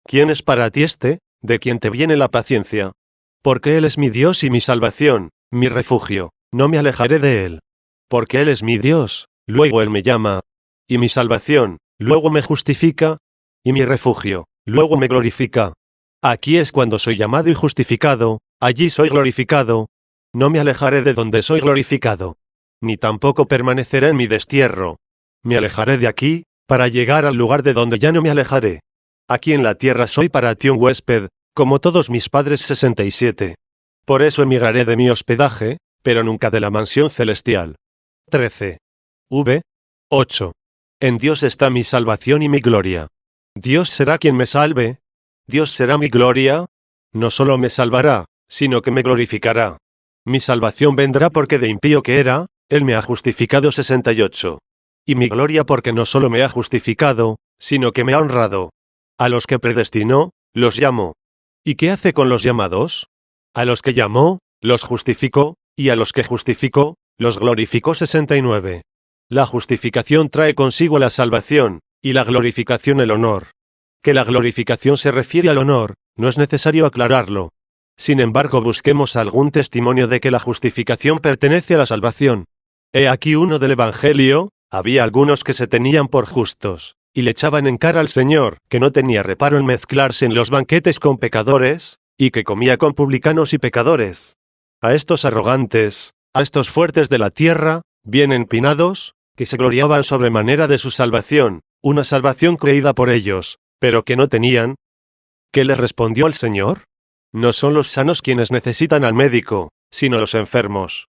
[SPEAKER 1] ¿Quién es para ti este, de quien te viene la paciencia? Porque Él es mi Dios y mi salvación, mi refugio, no me alejaré de Él. Porque Él es mi Dios, luego Él me llama, y mi salvación, luego me justifica, y mi refugio, luego me glorifica. Aquí es cuando soy llamado y justificado, allí soy glorificado. No me alejaré de donde soy glorificado, ni tampoco permaneceré en mi destierro. Me alejaré de aquí, para llegar al lugar de donde ya no me alejaré. Aquí en la tierra soy para ti un huésped, como todos mis padres. 67. Por eso emigraré de mi hospedaje, pero nunca de la mansión celestial. 13. 8. En Dios está mi salvación y mi gloria. Dios será quien me salve. Dios será mi gloria. No solo me salvará, sino que me glorificará. Mi salvación vendrá porque de impío que era, Él me ha justificado. 68. Y mi gloria porque no solo me ha justificado, sino que me ha honrado. A los que predestinó, los llamó. ¿Y qué hace con los llamados? A los que llamó, los justificó, y a los que justificó, los glorificó. 69. La justificación trae consigo la salvación, y la glorificación el honor. Que la glorificación se refiere al honor, no es necesario aclararlo. Sin embargo, busquemos algún testimonio de que la justificación pertenece a la salvación. He aquí uno del Evangelio. Había algunos que se tenían por justos, y le echaban en cara al Señor, que no tenía reparo en mezclarse en los banquetes con pecadores, y que comía con publicanos y pecadores. A estos arrogantes, a estos fuertes de la tierra, bien empinados, que se gloriaban sobremanera de su salvación, una salvación creída por ellos, pero que no tenían. ¿Qué les respondió el Señor? No son los sanos quienes necesitan al médico, sino los enfermos.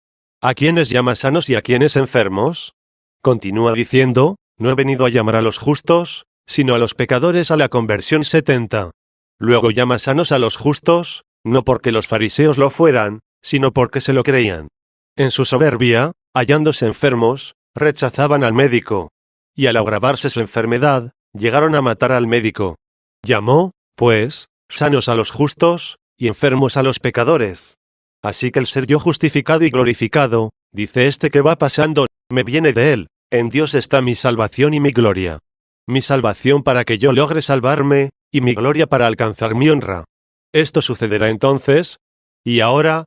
[SPEAKER 1] ¿A quiénes llama sanos y a quiénes enfermos? Continúa diciendo, no he venido a llamar a los justos, sino a los pecadores a la conversión. 70. Luego llama sanos a los justos, no porque los fariseos lo fueran, sino porque se lo creían. En su soberbia, hallándose enfermos, rechazaban al médico. Y al agravarse su enfermedad, llegaron a matar al médico. Llamó, pues, sanos a los justos, y enfermos a los pecadores. Así que el ser yo justificado y glorificado, dice este que va pasando, me viene de Él. En Dios está mi salvación y mi gloria. Mi salvación para que yo logre salvarme, y mi gloria para alcanzar mi honra. Esto sucederá entonces. ¿Y ahora?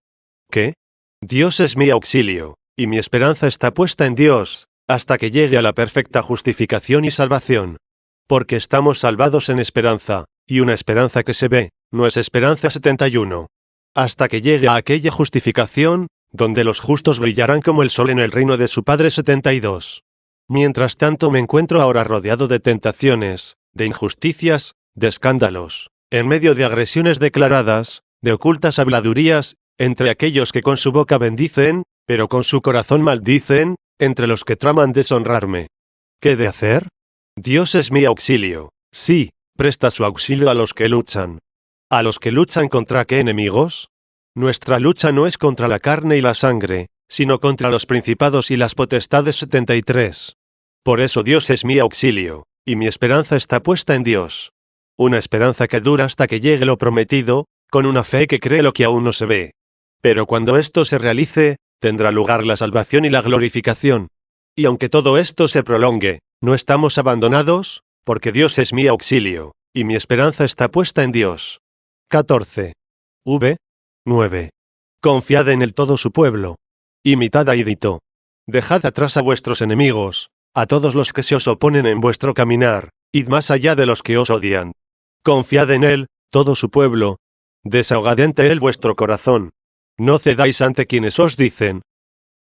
[SPEAKER 1] ¿Qué? Dios es mi auxilio, y mi esperanza está puesta en Dios, hasta que llegue a la perfecta justificación y salvación. Porque estamos salvados en esperanza, y una esperanza que se ve, no es esperanza. 71. Hasta que llegue a aquella justificación, donde los justos brillarán como el sol en el reino de su Padre. 72. Mientras tanto me encuentro ahora rodeado de tentaciones, de injusticias, de escándalos, en medio de agresiones declaradas, de ocultas habladurías, entre aquellos que con su boca bendicen, pero con su corazón maldicen, entre los que traman deshonrarme. ¿Qué he de hacer? Dios es mi auxilio. Sí, presta su auxilio a los que luchan. ¿A los que luchan contra qué enemigos? Nuestra lucha no es contra la carne y la sangre, sino contra los principados y las potestades. 73. Por eso Dios es mi auxilio, y mi esperanza está puesta en Dios. Una esperanza que dura hasta que llegue lo prometido, con una fe que cree lo que aún no se ve. Pero cuando esto se realice, tendrá lugar la salvación y la glorificación. Y aunque todo esto se prolongue, no estamos abandonados, porque Dios es mi auxilio, y mi esperanza está puesta en Dios. 14. 9. Confiad en el todo su pueblo. Imitad a Idito. Dejad atrás a vuestros enemigos, a todos los que se os oponen en vuestro caminar, id más allá de los que os odian. Confiad en él, todo su pueblo. Desahogad ante él vuestro corazón. No cedáis ante quienes os dicen: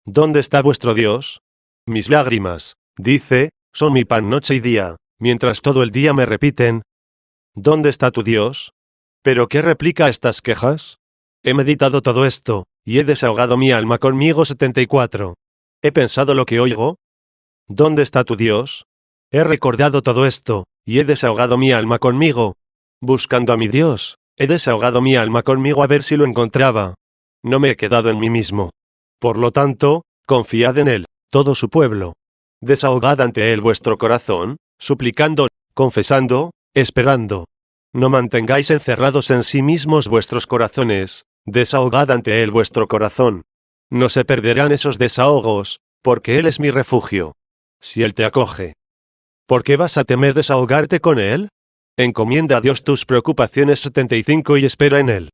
[SPEAKER 1] ¿dónde está vuestro Dios? Mis lágrimas, dice, son mi pan noche y día, mientras todo el día me repiten: ¿dónde está tu Dios? ¿Pero qué replica a estas quejas? He meditado todo esto, y he desahogado mi alma conmigo. 74. ¿He pensado lo que oigo? ¿Dónde está tu Dios? He recordado todo esto, y he desahogado mi alma conmigo. Buscando a mi Dios, he desahogado mi alma conmigo a ver si lo encontraba. No me he quedado en mí mismo. Por lo tanto, confiad en él, todo su pueblo. Desahogad ante él vuestro corazón, suplicando, confesando, esperando. No mantengáis encerrados en sí mismos vuestros corazones, desahogad ante él vuestro corazón. No se perderán esos desahogos, porque él es mi refugio. Si él te acoge, ¿por qué vas a temer desahogarte con él? Encomienda a Dios tus preocupaciones. 75 y espera en él.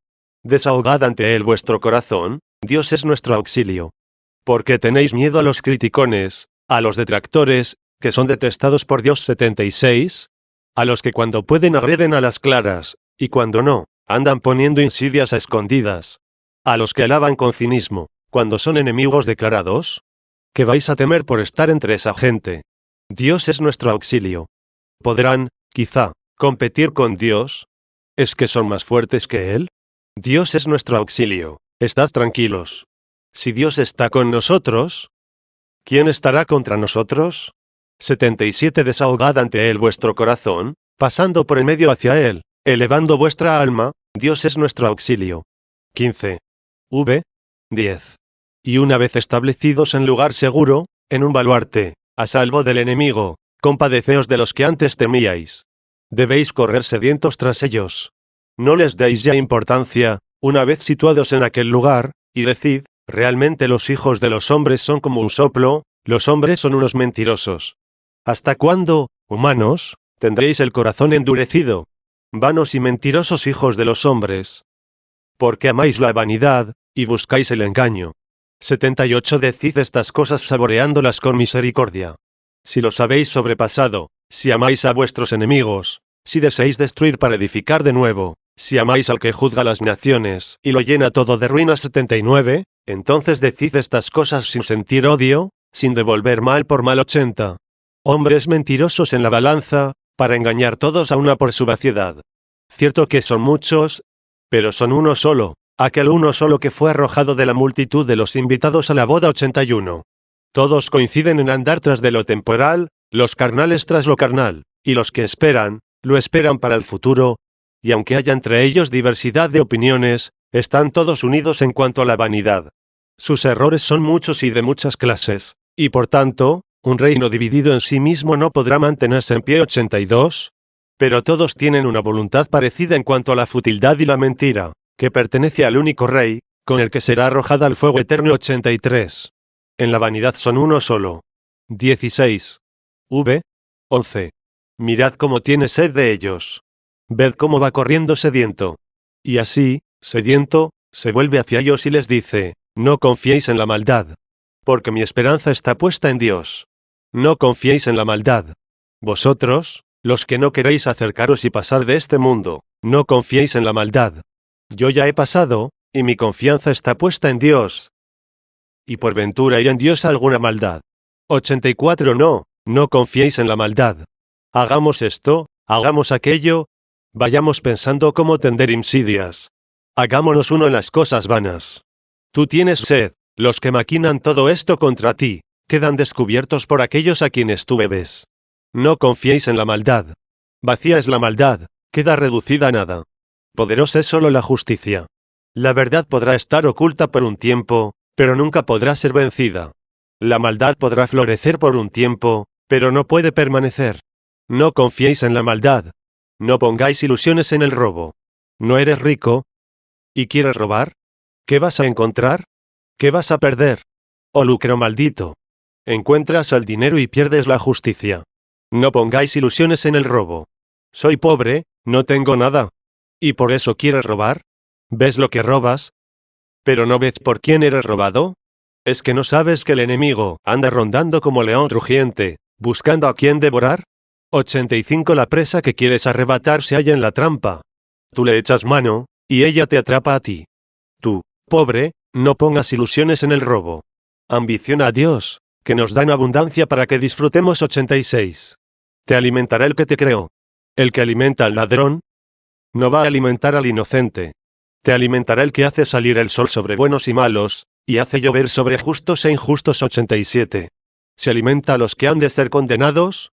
[SPEAKER 1] Desahogad ante él vuestro corazón, Dios es nuestro auxilio. Porque tenéis miedo a los criticones, a los detractores, que son detestados por Dios. 76. A los que cuando pueden agreden a las claras, y cuando no, andan poniendo insidias a escondidas. A los que alaban con cinismo, cuando son enemigos declarados. ¿Qué vais a temer por estar entre esa gente? Dios es nuestro auxilio. ¿Podrán, quizá, competir con Dios? ¿Es que son más fuertes que Él? Dios es nuestro auxilio, estad tranquilos. Si Dios está con nosotros, ¿quién estará contra nosotros? 77. Desahogad ante Él vuestro corazón, pasando por el medio hacia Él, elevando vuestra alma, Dios es nuestro auxilio. 15. 10. Y una vez establecidos en lugar seguro, en un baluarte, a salvo del enemigo, compadeceos de los que antes temíais. Debéis correr sedientos tras ellos. No les deis ya importancia, una vez situados en aquel lugar, y decid: realmente los hijos de los hombres son como un soplo, los hombres son unos mentirosos. ¿Hasta cuándo, humanos, tendréis el corazón endurecido? Vanos y mentirosos hijos de los hombres. Porque amáis la vanidad, y buscáis el engaño. 78. Decid estas cosas saboreándolas con misericordia. Si los habéis sobrepasado, si amáis a vuestros enemigos, si deseáis destruir para edificar de nuevo, si amáis al que juzga las naciones, y lo llena todo de ruinas. 79. Entonces decid estas cosas sin sentir odio, sin devolver mal por mal. 80. Hombres mentirosos en la balanza, para engañar todos a una por su vaciedad. Cierto que son muchos, pero son uno solo, aquel uno solo que fue arrojado de la multitud de los invitados a la boda. 81. Todos coinciden en andar tras de lo temporal, los carnales tras lo carnal, y los que esperan, lo esperan para el futuro, y aunque haya entre ellos diversidad de opiniones, están todos unidos en cuanto a la vanidad. Sus errores son muchos y de muchas clases, y por tanto, un reino dividido en sí mismo no podrá mantenerse en pie. 82. Pero todos tienen una voluntad parecida en cuanto a la futilidad y la mentira, que pertenece al único Rey, con el que será arrojada al fuego eterno. 83. En la vanidad son uno solo. 16. 11. Mirad cómo tiene sed de ellos. Ved cómo va corriendo sediento. Y así, sediento, se vuelve hacia ellos y les dice: no confiéis en la maldad. Porque mi esperanza está puesta en Dios. No confiéis en la maldad. Vosotros, los que no queréis acercaros y pasar de este mundo, no confiéis en la maldad. Yo ya he pasado, y mi confianza está puesta en Dios. ¿Y por ventura hay en Dios alguna maldad? 84. No confiéis en la maldad. Hagamos esto, hagamos aquello, vayamos pensando cómo tender insidias. Hagámonos uno en las cosas vanas. Tú tienes sed, los que maquinan todo esto contra ti, quedan descubiertos por aquellos a quienes tú bebes. No confiéis en la maldad. Vacía es la maldad, queda reducida a nada. Poderosa es solo la justicia. La verdad podrá estar oculta por un tiempo, pero nunca podrá ser vencida. La maldad podrá florecer por un tiempo, pero no puede permanecer. No confiéis en la maldad. No pongáis ilusiones en el robo. ¿No eres rico? ¿Y quieres robar? ¿Qué vas a encontrar? ¿Qué vas a perder? Oh lucro maldito. Encuentras el dinero y pierdes la justicia. No pongáis ilusiones en el robo. Soy pobre, no tengo nada. ¿Y por eso quieres robar? ¿Ves lo que robas? ¿Pero no ves por quién eres robado? ¿Es que no sabes que el enemigo anda rondando como león rugiente, buscando a quien devorar? 85 La presa que quieres arrebatar se halla en la trampa. Tú le echas mano, y ella te atrapa a ti. Tú, pobre, no pongas ilusiones en el robo. Ambiciona a Dios, que nos da en abundancia para que disfrutemos. 86. Te alimentará el que te creó. El que alimenta al ladrón, no va a alimentar al inocente. Te alimentará el que hace salir el sol sobre buenos y malos, y hace llover sobre justos e injustos. 87. ¿Se alimenta a los que han de ser condenados?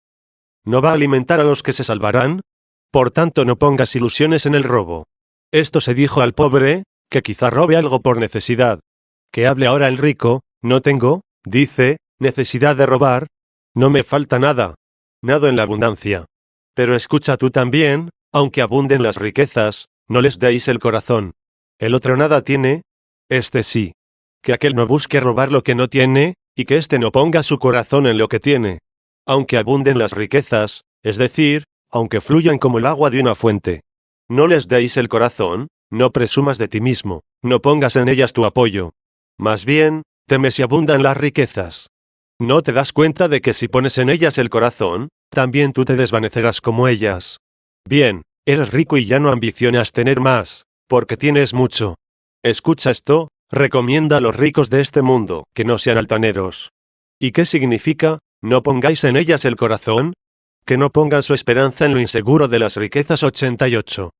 [SPEAKER 1] ¿No va a alimentar a los que se salvarán? Por tanto, no pongas ilusiones en el robo. Esto se dijo al pobre, que quizá robe algo por necesidad. Que hable ahora el rico, no tengo, dice, necesidad de robar. No me falta nada. Nado en la abundancia. Pero escucha tú también, aunque abunden las riquezas, no les deis el corazón. El otro nada tiene, este sí. Que aquel no busque robar lo que no tiene, y que éste no ponga su corazón en lo que tiene. Aunque abunden las riquezas, es decir, aunque fluyan como el agua de una fuente. No les deis el corazón, no presumas de ti mismo, no pongas en ellas tu apoyo. Más bien, teme si abundan las riquezas. ¿No te das cuenta de que si pones en ellas el corazón, también tú te desvanecerás como ellas? Bien, eres rico y ya no ambicionas tener más, porque tienes mucho. Escucha esto, recomienda a los ricos de este mundo que no sean altaneros. ¿Y qué significa? ¿No pongáis en ellas el corazón? Que no pongan su esperanza en lo inseguro de las riquezas. 88.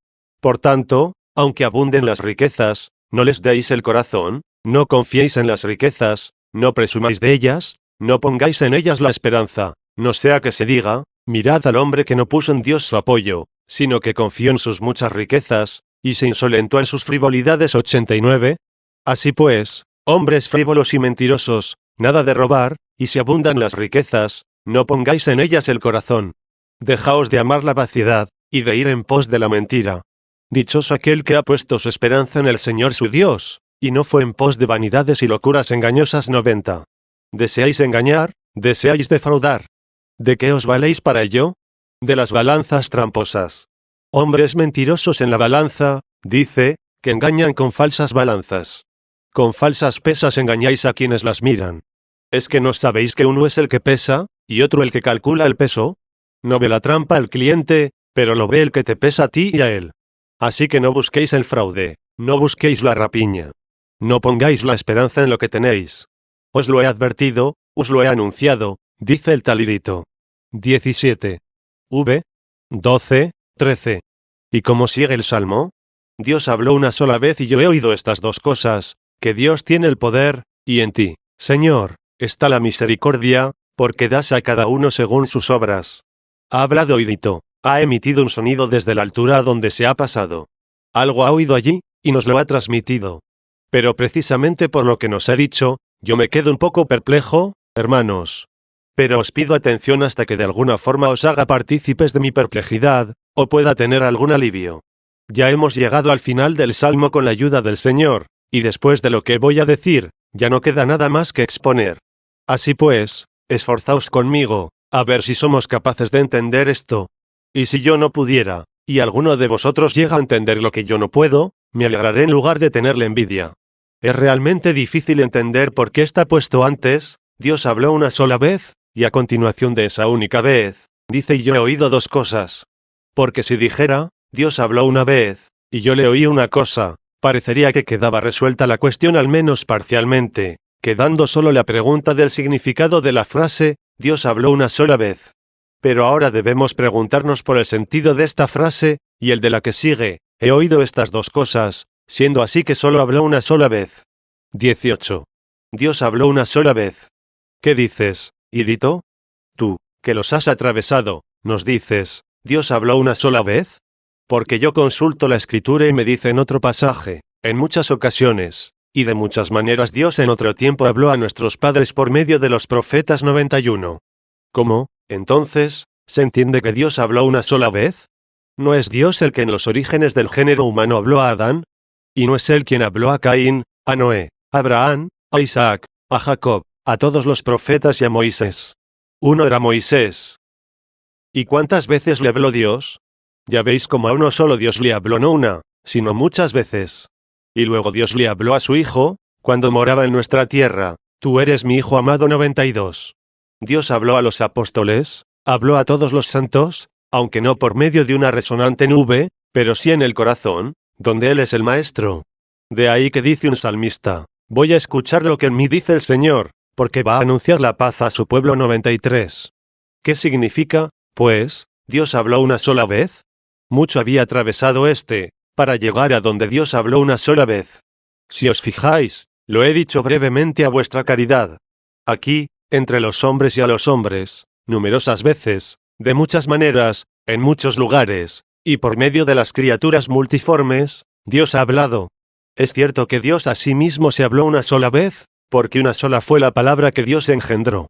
[SPEAKER 1] Por tanto, aunque abunden las riquezas, no les deis el corazón, no confiéis en las riquezas, no presumáis de ellas, no pongáis en ellas la esperanza, no sea que se diga, mirad al hombre que no puso en Dios su apoyo, sino que confió en sus muchas riquezas, y se insolentó en sus frivolidades. 89. Así pues, hombres frívolos y mentirosos, nada de robar, y si abundan las riquezas, no pongáis en ellas el corazón. Dejaos de amar la vaciedad, y de ir en pos de la mentira. Dichoso aquel que ha puesto su esperanza en el Señor su Dios, y no fue en pos de vanidades y locuras engañosas. 90. ¿Deseáis engañar? ¿Deseáis defraudar? ¿De qué os valéis para ello? De las balanzas tramposas. Hombres mentirosos en la balanza, dice, que engañan con falsas balanzas. Con falsas pesas engañáis a quienes las miran. ¿Es que no sabéis que uno es el que pesa, y otro el que calcula el peso? No ve la trampa el cliente, pero lo ve el que te pesa a ti y a él. Así que no busquéis el fraude, no busquéis la rapiña. No pongáis la esperanza en lo que tenéis. Os lo he advertido, os lo he anunciado, dice el talidito. 17. V. 12, 13. ¿Y cómo sigue el salmo? Dios habló una sola vez y yo he oído estas dos cosas, que Dios tiene el poder, y en ti, Señor, está la misericordia, porque das a cada uno según sus obras. Ha hablado oidito, ha emitido un sonido desde la altura a donde se ha pasado. Algo ha oído allí, y nos lo ha transmitido. Pero precisamente por lo que nos ha dicho, yo me quedo un poco perplejo, hermanos. Pero os pido atención hasta que de alguna forma os haga partícipes de mi perplejidad, o pueda tener algún alivio. Ya hemos llegado al final del Salmo con la ayuda del Señor, y después de lo que voy a decir, ya no queda nada más que exponer. Así pues, esforzaos conmigo, a ver si somos capaces de entender esto. Y si yo no pudiera, y alguno de vosotros llega a entender lo que yo no puedo, me alegraré en lugar de tenerle envidia. Es realmente difícil entender por qué está puesto antes, Dios habló una sola vez, y a continuación de esa única vez, dice y yo he oído dos cosas. Porque si dijera, Dios habló una vez, y yo le oí una cosa, parecería que quedaba resuelta la cuestión al menos parcialmente, quedando solo la pregunta del significado de la frase, Dios habló una sola vez. Pero ahora debemos preguntarnos por el sentido de esta frase, y el de la que sigue, he oído estas dos cosas, siendo así que solo habló una sola vez. 18. Dios habló una sola vez. ¿Qué dices, Idito? Tú, que los has atravesado, nos dices, ¿Dios habló una sola vez? Porque yo consulto la Escritura y me dice en otro pasaje, en muchas ocasiones, y de muchas maneras Dios en otro tiempo habló a nuestros padres por medio de los profetas. 91. ¿Cómo, entonces, se entiende que Dios habló una sola vez? ¿No es Dios el que en los orígenes del género humano habló a Adán? ¿Y no es Él quien habló a Caín, a Noé, a Abraham, a Isaac, a Jacob, a todos los profetas y a Moisés. Uno era Moisés. ¿Y cuántas veces le habló Dios? Ya veis como a uno solo Dios le habló, no una, sino muchas veces. Y luego Dios le habló a su Hijo, cuando moraba en nuestra tierra: tú eres mi Hijo amado. 92. Dios habló a los apóstoles, habló a todos los santos, aunque no por medio de una resonante nube, pero sí en el corazón, donde Él es el Maestro. De ahí que dice un salmista: voy a escuchar lo que en mí dice el Señor, porque va a anunciar la paz a su pueblo. 93. ¿Qué significa, pues, Dios habló una sola vez? Mucho había atravesado para llegar a donde Dios habló una sola vez. Si os fijáis, lo he dicho brevemente a vuestra caridad. Aquí, entre los hombres y a los hombres, numerosas veces, de muchas maneras, en muchos lugares, y por medio de las criaturas multiformes, Dios ha hablado. Es cierto que Dios a sí mismo se habló una sola vez, porque una sola fue la palabra que Dios engendró.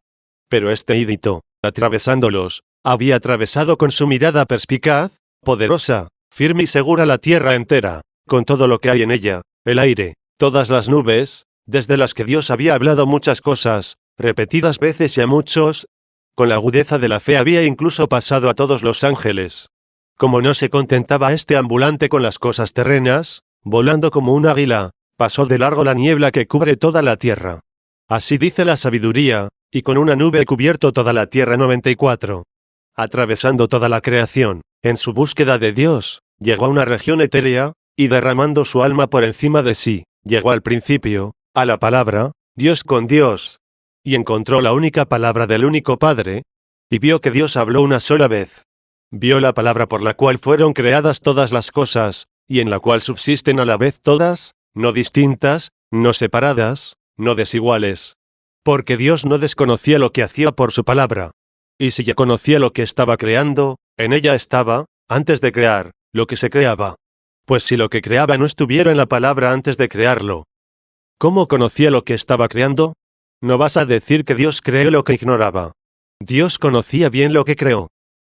[SPEAKER 1] Pero este ídito, atravesándolos, había atravesado con su mirada perspicaz, poderosa, firme y segura la tierra entera, con todo lo que hay en ella, el aire, todas las nubes, desde las que Dios había hablado muchas cosas, repetidas veces y a muchos. Con la agudeza de la fe había incluso pasado a todos los ángeles. Como no se contentaba este ambulante con las cosas terrenas, volando como un águila, pasó de largo la niebla que cubre toda la tierra. Así dice la sabiduría, y con una nube cubierto toda la tierra. 94. Atravesando toda la creación, en su búsqueda de Dios, llegó a una región etérea, y derramando su alma por encima de sí, llegó al principio, a la palabra, Dios con Dios, y encontró la única palabra del único Padre, y vio que Dios habló una sola vez. Vio la palabra por la cual fueron creadas todas las cosas, y en la cual subsisten a la vez todas, no distintas, no separadas, no desiguales. Porque Dios no desconocía lo que hacía por su palabra. Y si ya conocía lo que estaba creando, en ella estaba, antes de crear, lo que se creaba. Pues si lo que creaba no estuviera en la palabra antes de crearlo, ¿cómo conocía lo que estaba creando? No vas a decir que Dios creó lo que ignoraba. Dios conocía bien lo que creó.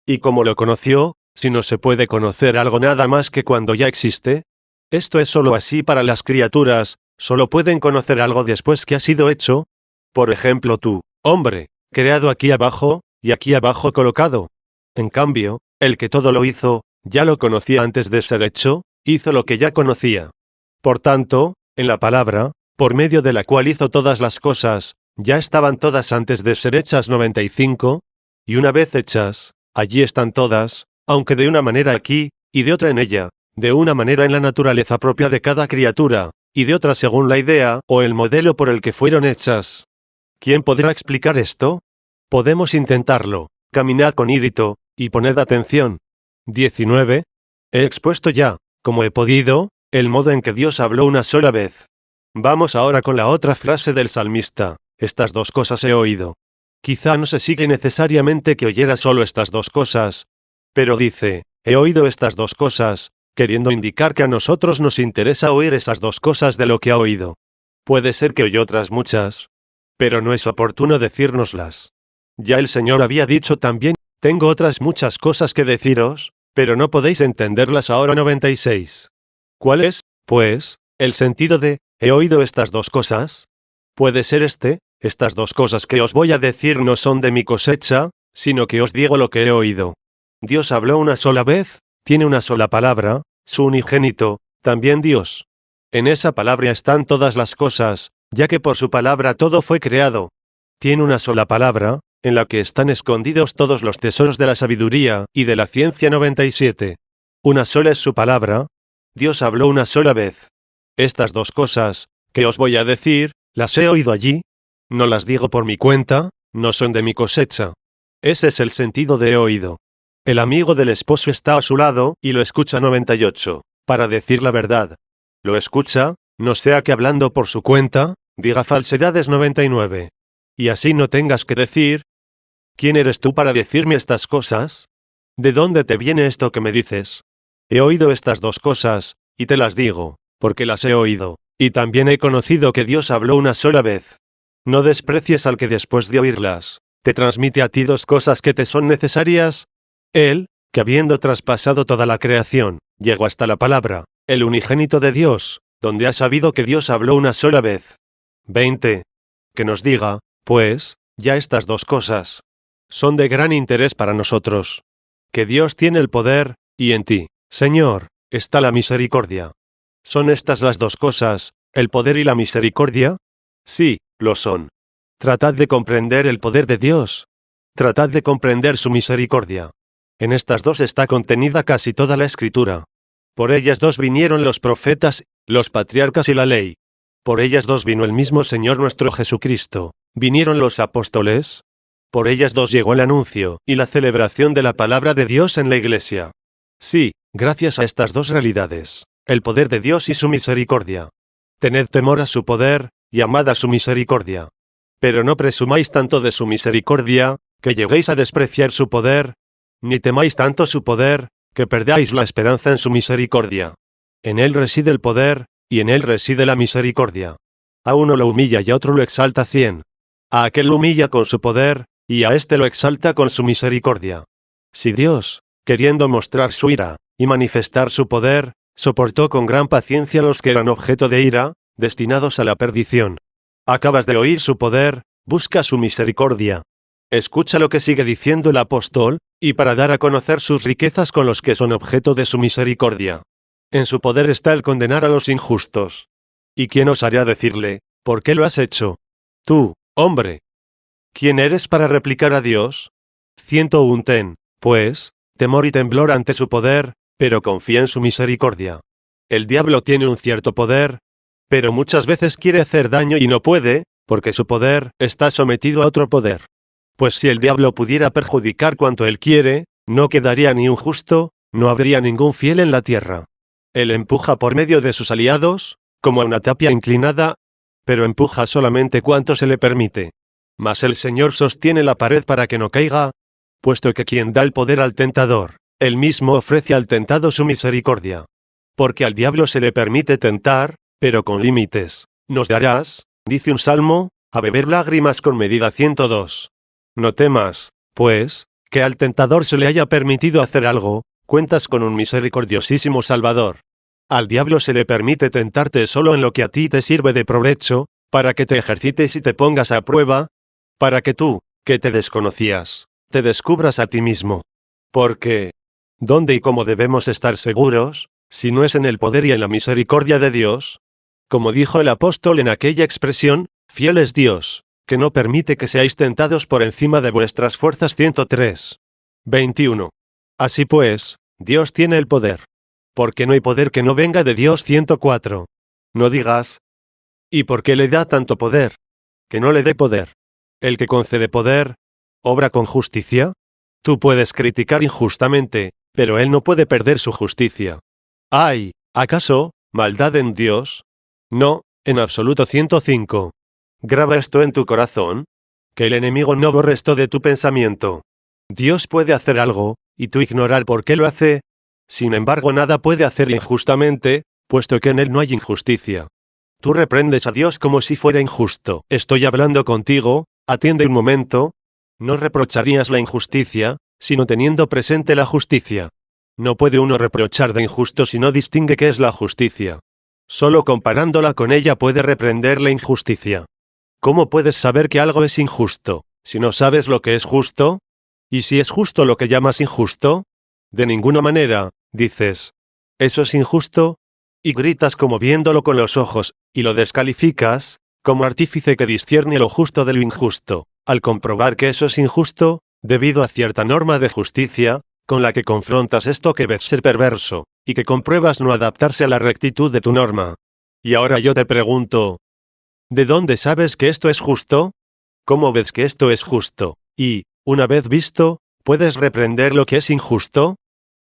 [SPEAKER 1] ¿Y cómo lo conoció, si no se puede conocer algo nada más que cuando ya existe? Esto es solo así para las criaturas, solo pueden conocer algo después que ha sido hecho. Por ejemplo tú, hombre, creado aquí abajo, y aquí abajo colocado. En cambio, el que todo lo hizo, ya lo conocía antes de ser hecho, hizo lo que ya conocía. Por tanto, en la palabra, por medio de la cual hizo todas las cosas, ya estaban todas antes de ser hechas. 95. Y una vez hechas, allí están todas, aunque de una manera aquí, y de otra en ella, de una manera en la naturaleza propia de cada criatura, y de otra según la idea o el modelo por el que fueron hechas. ¿Quién podrá explicar esto? Podemos intentarlo. Caminad con ídito, y poned atención. 19. He expuesto ya, como he podido, el modo en que Dios habló una sola vez. Vamos ahora con la otra frase del salmista: estas dos cosas he oído. Quizá no se sigue necesariamente que oyera solo estas dos cosas, pero dice, he oído estas dos cosas, queriendo indicar que a nosotros nos interesa oír esas dos cosas de lo que ha oído. Puede ser que oyó otras muchas, pero no es oportuno decírnoslas. Ya el Señor había dicho también, tengo otras muchas cosas que deciros, pero no podéis entenderlas ahora. 96. ¿Cuál es, pues, el sentido de, he oído estas dos cosas? Puede ser estas dos cosas que os voy a decir no son de mi cosecha, sino que os digo lo que he oído. Dios habló una sola vez, tiene una sola palabra, su unigénito, también Dios. En esa palabra están todas las cosas, ya que por su palabra todo fue creado. Tiene una sola palabra, en la que están escondidos todos los tesoros de la sabiduría y de la ciencia. 97. Una sola es su palabra. Dios habló una sola vez. Estas dos cosas, que os voy a decir, las he oído allí. No las digo por mi cuenta, no son de mi cosecha. Ese es el sentido de he oído. El amigo del esposo está a su lado y lo escucha. 98. Para decir la verdad. Lo escucha, no sea que hablando por su cuenta, diga falsedades. 99. Y así no tengas que decir, ¿quién eres tú para decirme estas cosas? ¿De dónde te viene esto que me dices? He oído estas dos cosas, y te las digo, porque las he oído, y también he conocido que Dios habló una sola vez. No desprecies al que después de oírlas, te transmite a ti dos cosas que te son necesarias. Él, que habiendo traspasado toda la creación, llegó hasta la palabra, el unigénito de Dios, donde has sabido que Dios habló una sola vez. 20. Que nos diga, pues, ya estas dos cosas. Son de gran interés para nosotros. Que Dios tiene el poder, y en ti, Señor, está la misericordia. ¿Son estas las dos cosas, el poder y la misericordia? Sí, lo son. Tratad de comprender el poder de Dios. Tratad de comprender su misericordia. En estas dos está contenida casi toda la Escritura. Por ellas dos vinieron los profetas, los patriarcas y la ley. Por ellas dos vino el mismo Señor nuestro Jesucristo. Vinieron los apóstoles. Por ellas dos llegó el anuncio y la celebración de la palabra de Dios en la Iglesia. Sí, gracias a estas dos realidades, el poder de Dios y su misericordia. Tened temor a su poder, y amad a su misericordia. Pero no presumáis tanto de su misericordia, que lleguéis a despreciar su poder, ni temáis tanto su poder, que perdáis la esperanza en su misericordia. En él reside el poder, y en él reside la misericordia. A uno lo humilla y a otro lo exalta 100. A aquel lo humilla con su poder, y a éste lo exalta con su misericordia. Si Dios, queriendo mostrar su ira, y manifestar su poder, soportó con gran paciencia los que eran objeto de ira, destinados a la perdición. Acabas de oír su poder, busca su misericordia. Escucha lo que sigue diciendo el apóstol, y para dar a conocer sus riquezas con los que son objeto de su misericordia. En su poder está el condenar a los injustos. ¿Y quién osaría decirle, por qué lo has hecho? Tú, hombre. ¿Quién eres para replicar a Dios? 101. Ten, pues, temor y temblor ante su poder, pero confía en su misericordia. El diablo tiene un cierto poder, pero muchas veces quiere hacer daño y no puede, porque su poder está sometido a otro poder. Pues si el diablo pudiera perjudicar cuanto él quiere, no quedaría ni un justo, no habría ningún fiel en la tierra. Él empuja por medio de sus aliados, como a una tapia inclinada, pero empuja solamente cuanto se le permite. Mas el Señor sostiene la pared para que no caiga, puesto que quien da el poder al tentador, él mismo ofrece al tentado su misericordia. Porque al diablo se le permite tentar, pero con límites. Nos darás, dice un salmo, a beber lágrimas con medida 102. No temas, pues, que al tentador se le haya permitido hacer algo, cuentas con un misericordiosísimo Salvador. Al diablo se le permite tentarte solo en lo que a ti te sirve de provecho, para que te ejercites y te pongas a prueba, para que tú, que te desconocías, te descubras a ti mismo. Porque, ¿dónde y cómo debemos estar seguros, si no es en el poder y en la misericordia de Dios? Como dijo el apóstol en aquella expresión, fiel es Dios, que no permite que seáis tentados por encima de vuestras fuerzas 103. 21. Así pues, Dios tiene el poder. Porque no hay poder que no venga de Dios 104. No digas, ¿y por qué le da tanto poder? Que no le dé poder. El que concede poder, ¿obra con justicia? Tú puedes criticar injustamente, pero él no puede perder su justicia. ¿Hay, acaso, maldad en Dios? No, en absoluto 105. Graba esto en tu corazón. Que el enemigo no borre esto de tu pensamiento. Dios puede hacer algo, y tú ignorar por qué lo hace. Sin embargo, nada puede hacer injustamente, puesto que en él no hay injusticia. Tú reprendes a Dios como si fuera injusto. Estoy hablando contigo, atiende un momento. No reprocharías la injusticia, sino teniendo presente la justicia. No puede uno reprochar de injusto si no distingue qué es la justicia. Solo comparándola con ella puede reprender la injusticia. ¿Cómo puedes saber que algo es injusto, si no sabes lo que es justo? ¿Y si es justo lo que llamas injusto? De ninguna manera, dices, ¿eso es injusto? Y gritas como viéndolo con los ojos, y lo descalificas, como artífice que discierne lo justo de lo injusto, al comprobar que eso es injusto, debido a cierta norma de justicia, con la que confrontas esto que ves ser perverso, y que compruebas no adaptarse a la rectitud de tu norma. Y ahora yo te pregunto, ¿de dónde sabes que esto es justo? ¿Cómo ves que esto es justo? Y, una vez visto, ¿puedes reprender lo que es injusto?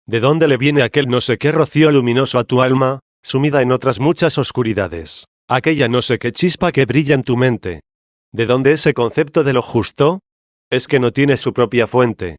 [SPEAKER 1] ¿De dónde le viene aquel no sé qué rocío luminoso a tu alma, sumida en otras muchas oscuridades? Aquella no sé qué chispa que brilla en tu mente. ¿De dónde ese concepto de lo justo? Es que no tiene su propia fuente.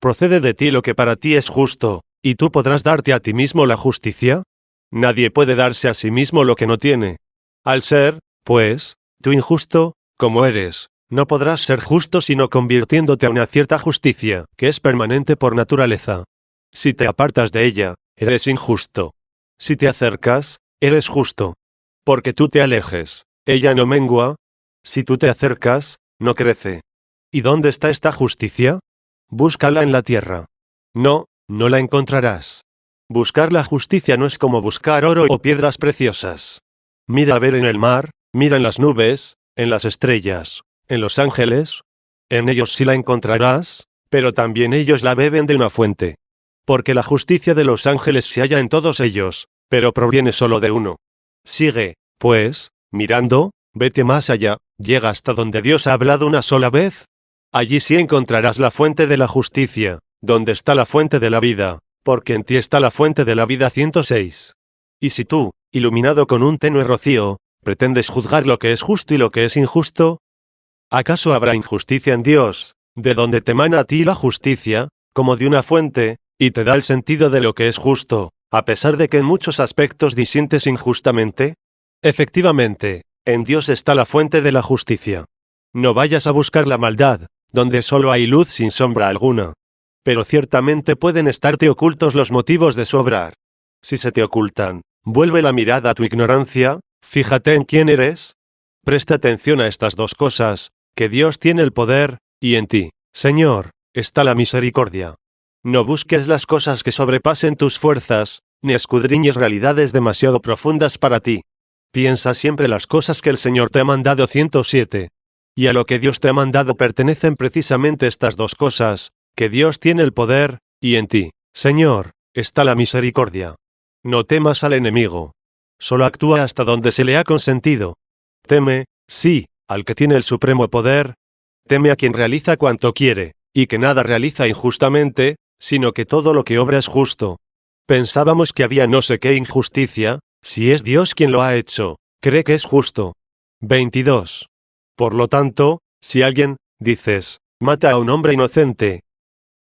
[SPEAKER 1] ¿Procede de ti lo que para ti es justo, y tú podrás darte a ti mismo la justicia? Nadie puede darse a sí mismo lo que no tiene. Al ser, pues, tú injusto, como eres, no podrás ser justo sino convirtiéndote a una cierta justicia, que es permanente por naturaleza. Si te apartas de ella, eres injusto. Si te acercas, eres justo. Porque tú te alejes, ella no mengua. Si tú te acercas, no crece. ¿Y dónde está esta justicia? Búscala en la tierra. No, no la encontrarás. Buscar la justicia no es como buscar oro o piedras preciosas. Mira a ver en el mar, mira en las nubes, en las estrellas, en los ángeles. En ellos sí la encontrarás, pero también ellos la beben de una fuente. Porque la justicia de los ángeles se halla en todos ellos, pero proviene solo de uno. Sigue, pues, mirando, vete más allá, llega hasta donde Dios ha hablado una sola vez. Allí sí encontrarás la fuente de la justicia, donde está la fuente de la vida, porque en ti está la fuente de la vida. 106. Y si tú, iluminado con un tenue rocío, pretendes juzgar lo que es justo y lo que es injusto, ¿acaso habrá injusticia en Dios, de donde te emana a ti la justicia, como de una fuente, y te da el sentido de lo que es justo, a pesar de que en muchos aspectos disientes injustamente? Efectivamente, en Dios está la fuente de la justicia. No vayas a buscar la maldad, donde solo hay luz sin sombra alguna. Pero ciertamente pueden estarte ocultos los motivos de su obrar. Si se te ocultan, vuelve la mirada a tu ignorancia, fíjate en quién eres. Presta atención a estas dos cosas, que Dios tiene el poder, y en ti, Señor, está la misericordia. No busques las cosas que sobrepasen tus fuerzas, ni escudriñes realidades demasiado profundas para ti. Piensa siempre las cosas que el Señor te ha mandado. 107. Y a lo que Dios te ha mandado pertenecen precisamente estas dos cosas, que Dios tiene el poder, y en ti, Señor, está la misericordia. No temas al enemigo. Solo actúa hasta donde se le ha consentido. Teme, sí, al que tiene el supremo poder. Teme a quien realiza cuanto quiere, y que nada realiza injustamente, sino que todo lo que obra es justo. Pensábamos que había no sé qué injusticia, si es Dios quien lo ha hecho, cree que es justo. 22. Por lo tanto, si alguien, dices, mata a un hombre inocente,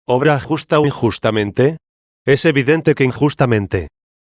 [SPEAKER 1] ¿obra justa o injustamente? Es evidente que injustamente.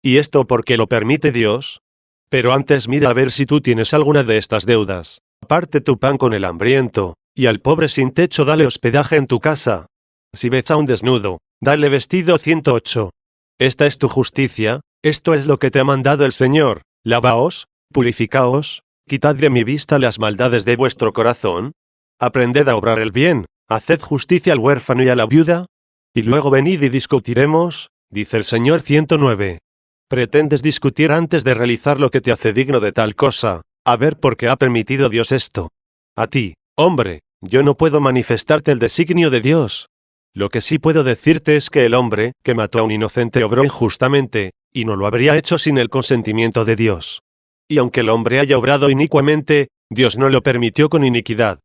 [SPEAKER 1] ¿Y esto porque lo permite Dios? Pero antes mira a ver si tú tienes alguna de estas deudas. Parte tu pan con el hambriento, y al pobre sin techo dale hospedaje en tu casa. Si ves a un desnudo, dale vestido. 108. Esta es tu justicia, esto es lo que te ha mandado el Señor: lavaos, purificaos, quitad de mi vista las maldades de vuestro corazón. Aprended a obrar el bien, haced justicia al huérfano y a la viuda, y luego venid y discutiremos, dice el Señor. 109. Pretendes discutir antes de realizar lo que te hace digno de tal cosa. A ver por qué ha permitido Dios esto. A ti, hombre, yo no puedo manifestarte el designio de Dios. Lo que sí puedo decirte es que el hombre, que mató a un inocente, obró injustamente, y no lo habría hecho sin el consentimiento de Dios. Y aunque el hombre haya obrado inicuamente, Dios no lo permitió con iniquidad.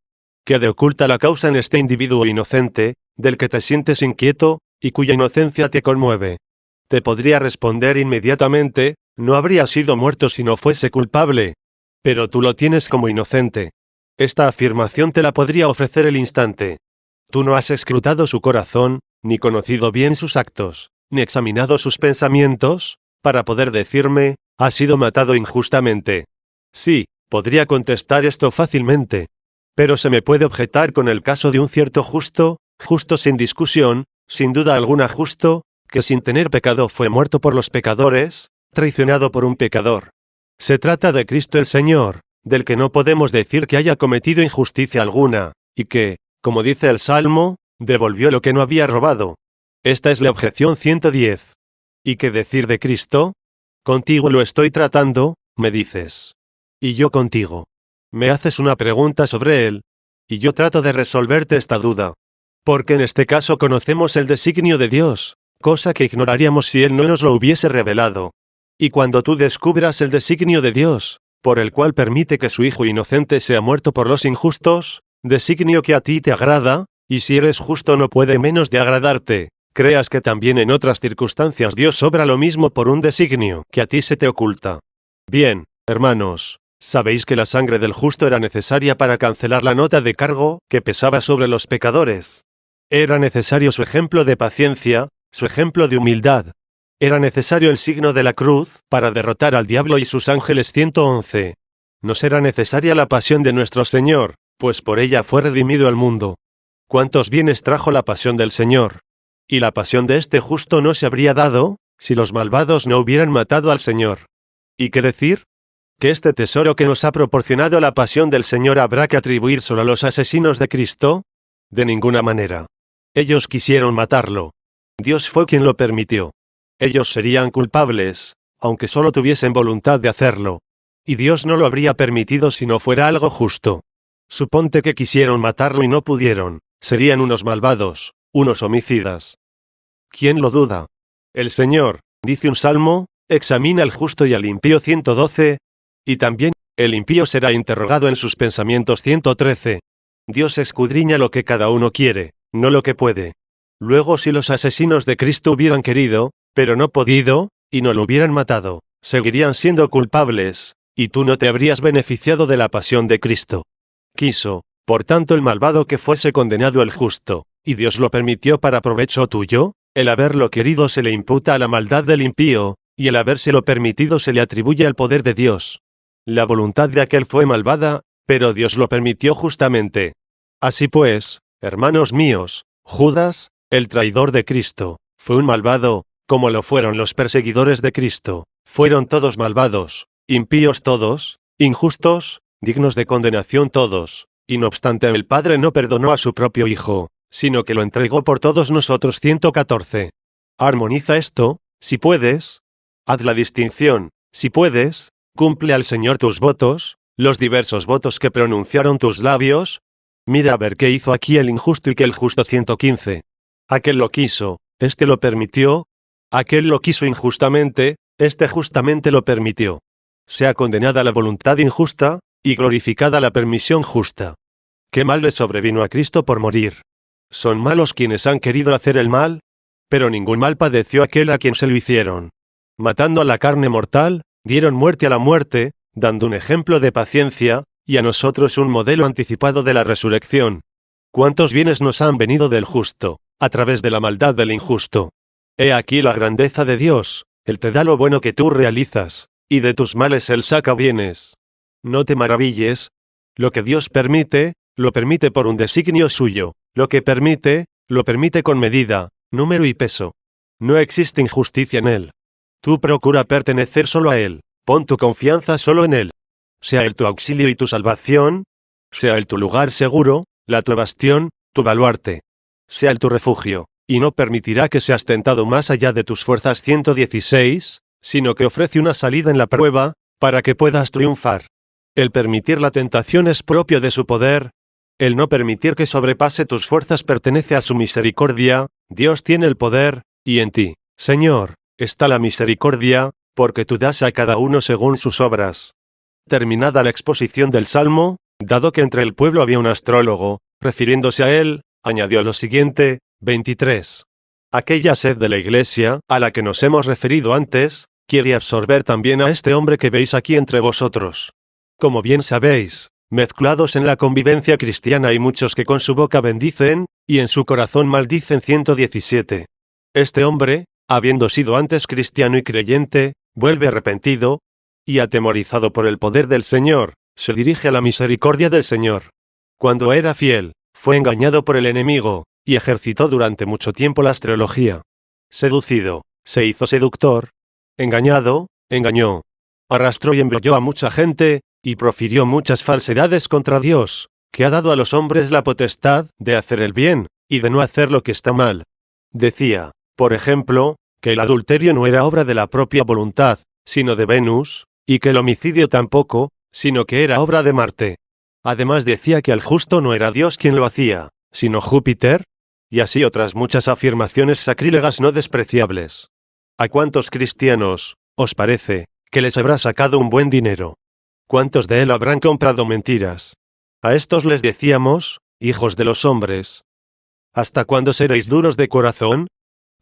[SPEAKER 1] Quede oculta la causa en este individuo inocente, del que te sientes inquieto, y cuya inocencia te conmueve. Te podría responder inmediatamente, no habría sido muerto si no fuese culpable. Pero tú lo tienes como inocente. Esta afirmación te la podría ofrecer el instante. Tú no has escrutado su corazón, ni conocido bien sus actos, ni examinado sus pensamientos, para poder decirme, ha sido matado injustamente. Sí, podría contestar esto fácilmente. Pero se me puede objetar con el caso de un cierto justo, justo sin discusión, sin duda alguna justo, que sin tener pecado fue muerto por los pecadores, traicionado por un pecador. Se trata de Cristo el Señor, del que no podemos decir que haya cometido injusticia alguna, y que, como dice el Salmo, devolvió lo que no había robado. Esta es la objeción. 110. ¿Y qué decir de Cristo? Contigo lo estoy tratando, me dices. Y yo contigo. Me haces una pregunta sobre él, y yo trato de resolverte esta duda. Porque en este caso conocemos el designio de Dios, cosa que ignoraríamos si él no nos lo hubiese revelado. Y cuando tú descubras el designio de Dios, por el cual permite que su Hijo inocente sea muerto por los injustos, designio que a ti te agrada, y si eres justo no puede menos de agradarte, creas que también en otras circunstancias Dios obra lo mismo por un designio que a ti se te oculta. Bien, hermanos, sabéis que la sangre del justo era necesaria para cancelar la nota de cargo que pesaba sobre los pecadores. Era necesario su ejemplo de paciencia, su ejemplo de humildad. Era necesario el signo de la cruz para derrotar al diablo y sus ángeles. 111. Nos era necesaria la pasión de nuestro Señor, pues por ella fue redimido el mundo. ¿Cuántos bienes trajo la pasión del Señor? Y la pasión de este justo no se habría dado, si los malvados no hubieran matado al Señor. ¿Y qué decir? ¿Que este tesoro que nos ha proporcionado la pasión del Señor habrá que atribuir solo a los asesinos de Cristo? De ninguna manera. Ellos quisieron matarlo. Dios fue quien lo permitió. Ellos serían culpables, aunque solo tuviesen voluntad de hacerlo. Y Dios no lo habría permitido si no fuera algo justo. Suponte que quisieron matarlo y no pudieron. Serían unos malvados, unos homicidas. ¿Quién lo duda? El Señor, dice un salmo, examina al justo y al impío 112, y también, el impío será interrogado en sus pensamientos 113. Dios escudriña lo que cada uno quiere, no lo que puede. Luego si los asesinos de Cristo hubieran querido, pero no podido, y no lo hubieran matado, seguirían siendo culpables, y tú no te habrías beneficiado de la pasión de Cristo. Quiso, por tanto, el malvado que fuese condenado el justo, y Dios lo permitió para provecho tuyo. El haberlo querido se le imputa a la maldad del impío, y el habérselo permitido se le atribuye al poder de Dios. La voluntad de aquel fue malvada, pero Dios lo permitió justamente. Así pues, hermanos míos, Judas, el traidor de Cristo, fue un malvado, como lo fueron los perseguidores de Cristo. Fueron todos malvados, impíos todos, injustos, dignos de condenación todos, y no obstante el Padre no perdonó a su propio Hijo, sino que lo entregó por todos nosotros. 114. Armoniza esto, si puedes. Haz la distinción, si puedes. Cumple al Señor tus votos, los diversos votos que pronunciaron tus labios. Mira a ver qué hizo aquí el injusto y que el justo. 115. Aquel lo quiso, este lo permitió. Aquel lo quiso injustamente, este justamente lo permitió. Sea condenada la voluntad injusta, y glorificada la permisión justa. ¿Qué mal le sobrevino a Cristo por morir? ¿Son malos quienes han querido hacer el mal? Pero ningún mal padeció aquel a quien se lo hicieron. Matando a la carne mortal, dieron muerte a la muerte, dando un ejemplo de paciencia, y a nosotros un modelo anticipado de la resurrección. ¿Cuántos bienes nos han venido del justo, a través de la maldad del injusto? He aquí la grandeza de Dios, Él te da lo bueno que tú realizas, y de tus males Él saca bienes. No te maravilles. Lo que Dios permite, lo permite por un designio suyo. Lo que permite, lo permite con medida, número y peso. No existe injusticia en Él. Tú procura pertenecer solo a Él, pon tu confianza solo en Él. Sea Él tu auxilio y tu salvación, sea Él tu lugar seguro, tu bastión, tu baluarte. Sea Él tu refugio, y no permitirá que seas tentado más allá de tus fuerzas. 116, sino que ofrece una salida en la prueba, para que puedas triunfar. El permitir la tentación es propio de su poder. El no permitir que sobrepase tus fuerzas pertenece a su misericordia. Dios tiene el poder, y en ti, Señor, está la misericordia, porque tú das a cada uno según sus obras. Terminada la exposición del Salmo, dado que entre el pueblo había un astrólogo, refiriéndose a él, añadió lo siguiente, 23. Aquella sed de la Iglesia, a la que nos hemos referido antes, quiere absorber también a este hombre que veis aquí entre vosotros. Como bien sabéis, mezclados en la convivencia cristiana hay muchos que con su boca bendicen, y en su corazón maldicen. 117. Este hombre, habiendo sido antes cristiano y creyente, vuelve arrepentido, y atemorizado por el poder del Señor, se dirige a la misericordia del Señor. Cuando era fiel, fue engañado por el enemigo, y ejercitó durante mucho tiempo la astrología. Seducido, se hizo seductor. Engañado, engañó. Arrastró y embrolló a mucha gente, y profirió muchas falsedades contra Dios, que ha dado a los hombres la potestad de hacer el bien, y de no hacer lo que está mal. Decía, por ejemplo, que el adulterio no era obra de la propia voluntad, sino de Venus, y que el homicidio tampoco, sino que era obra de Marte. Además decía que al justo no era Dios quien lo hacía, sino Júpiter, y así otras muchas afirmaciones sacrílegas no despreciables. ¿A cuántos cristianos, os parece, que les habrá sacado un buen dinero? ¿Cuántos de él habrán comprado mentiras? A estos les decíamos, hijos de los hombres. ¿Hasta cuándo seréis duros de corazón?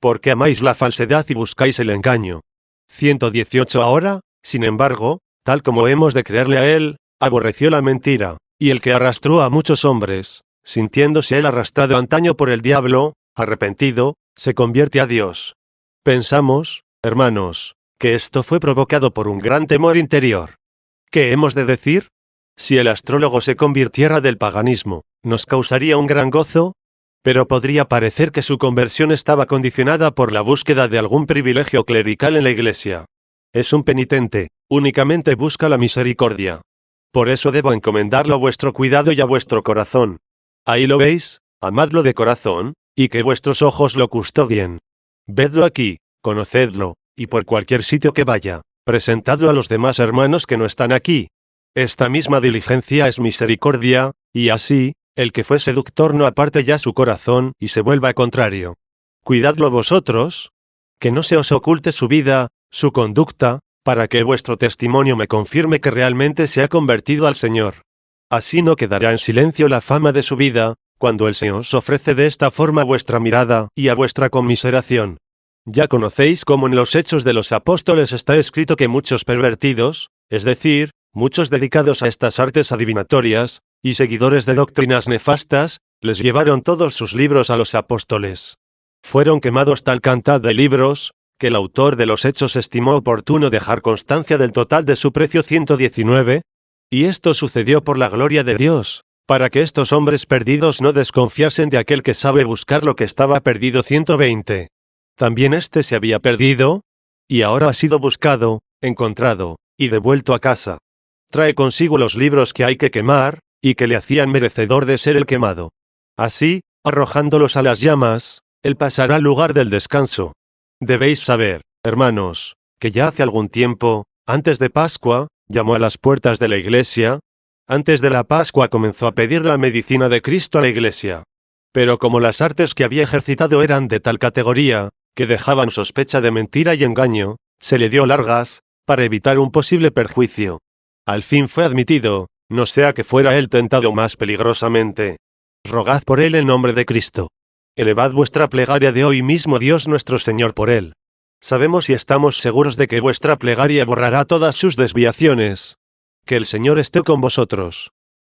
[SPEAKER 1] Porque amáis la falsedad y buscáis el engaño. 118 Ahora, sin embargo, tal como hemos de creerle a él, aborreció la mentira, y el que arrastró a muchos hombres, sintiéndose él arrastrado antaño por el diablo, arrepentido, se convierte a Dios. Pensamos, hermanos, que esto fue provocado por un gran temor interior. ¿Qué hemos de decir? Si el astrólogo se convirtiera del paganismo, ¿nos causaría un gran gozo? Pero podría parecer que su conversión estaba condicionada por la búsqueda de algún privilegio clerical en la Iglesia. Es un penitente, únicamente busca la misericordia. Por eso debo encomendarlo a vuestro cuidado y a vuestro corazón. Ahí lo veis, amadlo de corazón, y que vuestros ojos lo custodien. Vedlo aquí, conocedlo, y por cualquier sitio que vaya, presentadlo a los demás hermanos que no están aquí. Esta misma diligencia es misericordia, y así, el que fue seductor no aparte ya su corazón y se vuelva contrario. Cuidadlo vosotros, que no se os oculte su vida, su conducta, para que vuestro testimonio me confirme que realmente se ha convertido al Señor. Así no quedará en silencio la fama de su vida, cuando el Señor os ofrece de esta forma vuestra mirada y a vuestra conmiseración. Ya conocéis cómo en los Hechos de los Apóstoles está escrito que muchos pervertidos, es decir, muchos dedicados a estas artes adivinatorias, y seguidores de doctrinas nefastas, les llevaron todos sus libros a los apóstoles. Fueron quemados tal cantidad de libros, que el autor de los Hechos estimó oportuno dejar constancia del total de su precio 119, y esto sucedió por la gloria de Dios, para que estos hombres perdidos no desconfiasen de aquel que sabe buscar lo que estaba perdido 120. También este se había perdido, y ahora ha sido buscado, encontrado, y devuelto a casa. Trae consigo los libros que hay que quemar, y que le hacían merecedor de ser el quemado. Así, arrojándolos a las llamas, él pasará al lugar del descanso. Debéis saber, hermanos, que ya hace algún tiempo, antes de Pascua, llamó a las puertas de la iglesia. Antes de la Pascua comenzó a pedir la medicina de Cristo a la iglesia. Pero como las artes que había ejercitado eran de tal categoría, que dejaban sospecha de mentira y engaño, se le dio largas, para evitar un posible perjuicio. Al fin fue admitido, no sea que fuera él tentado más peligrosamente. Rogad por él en nombre de Cristo. Elevad vuestra plegaria de hoy mismo Dios nuestro Señor por él. Sabemos y estamos seguros de que vuestra plegaria borrará todas sus desviaciones. Que el Señor esté con vosotros.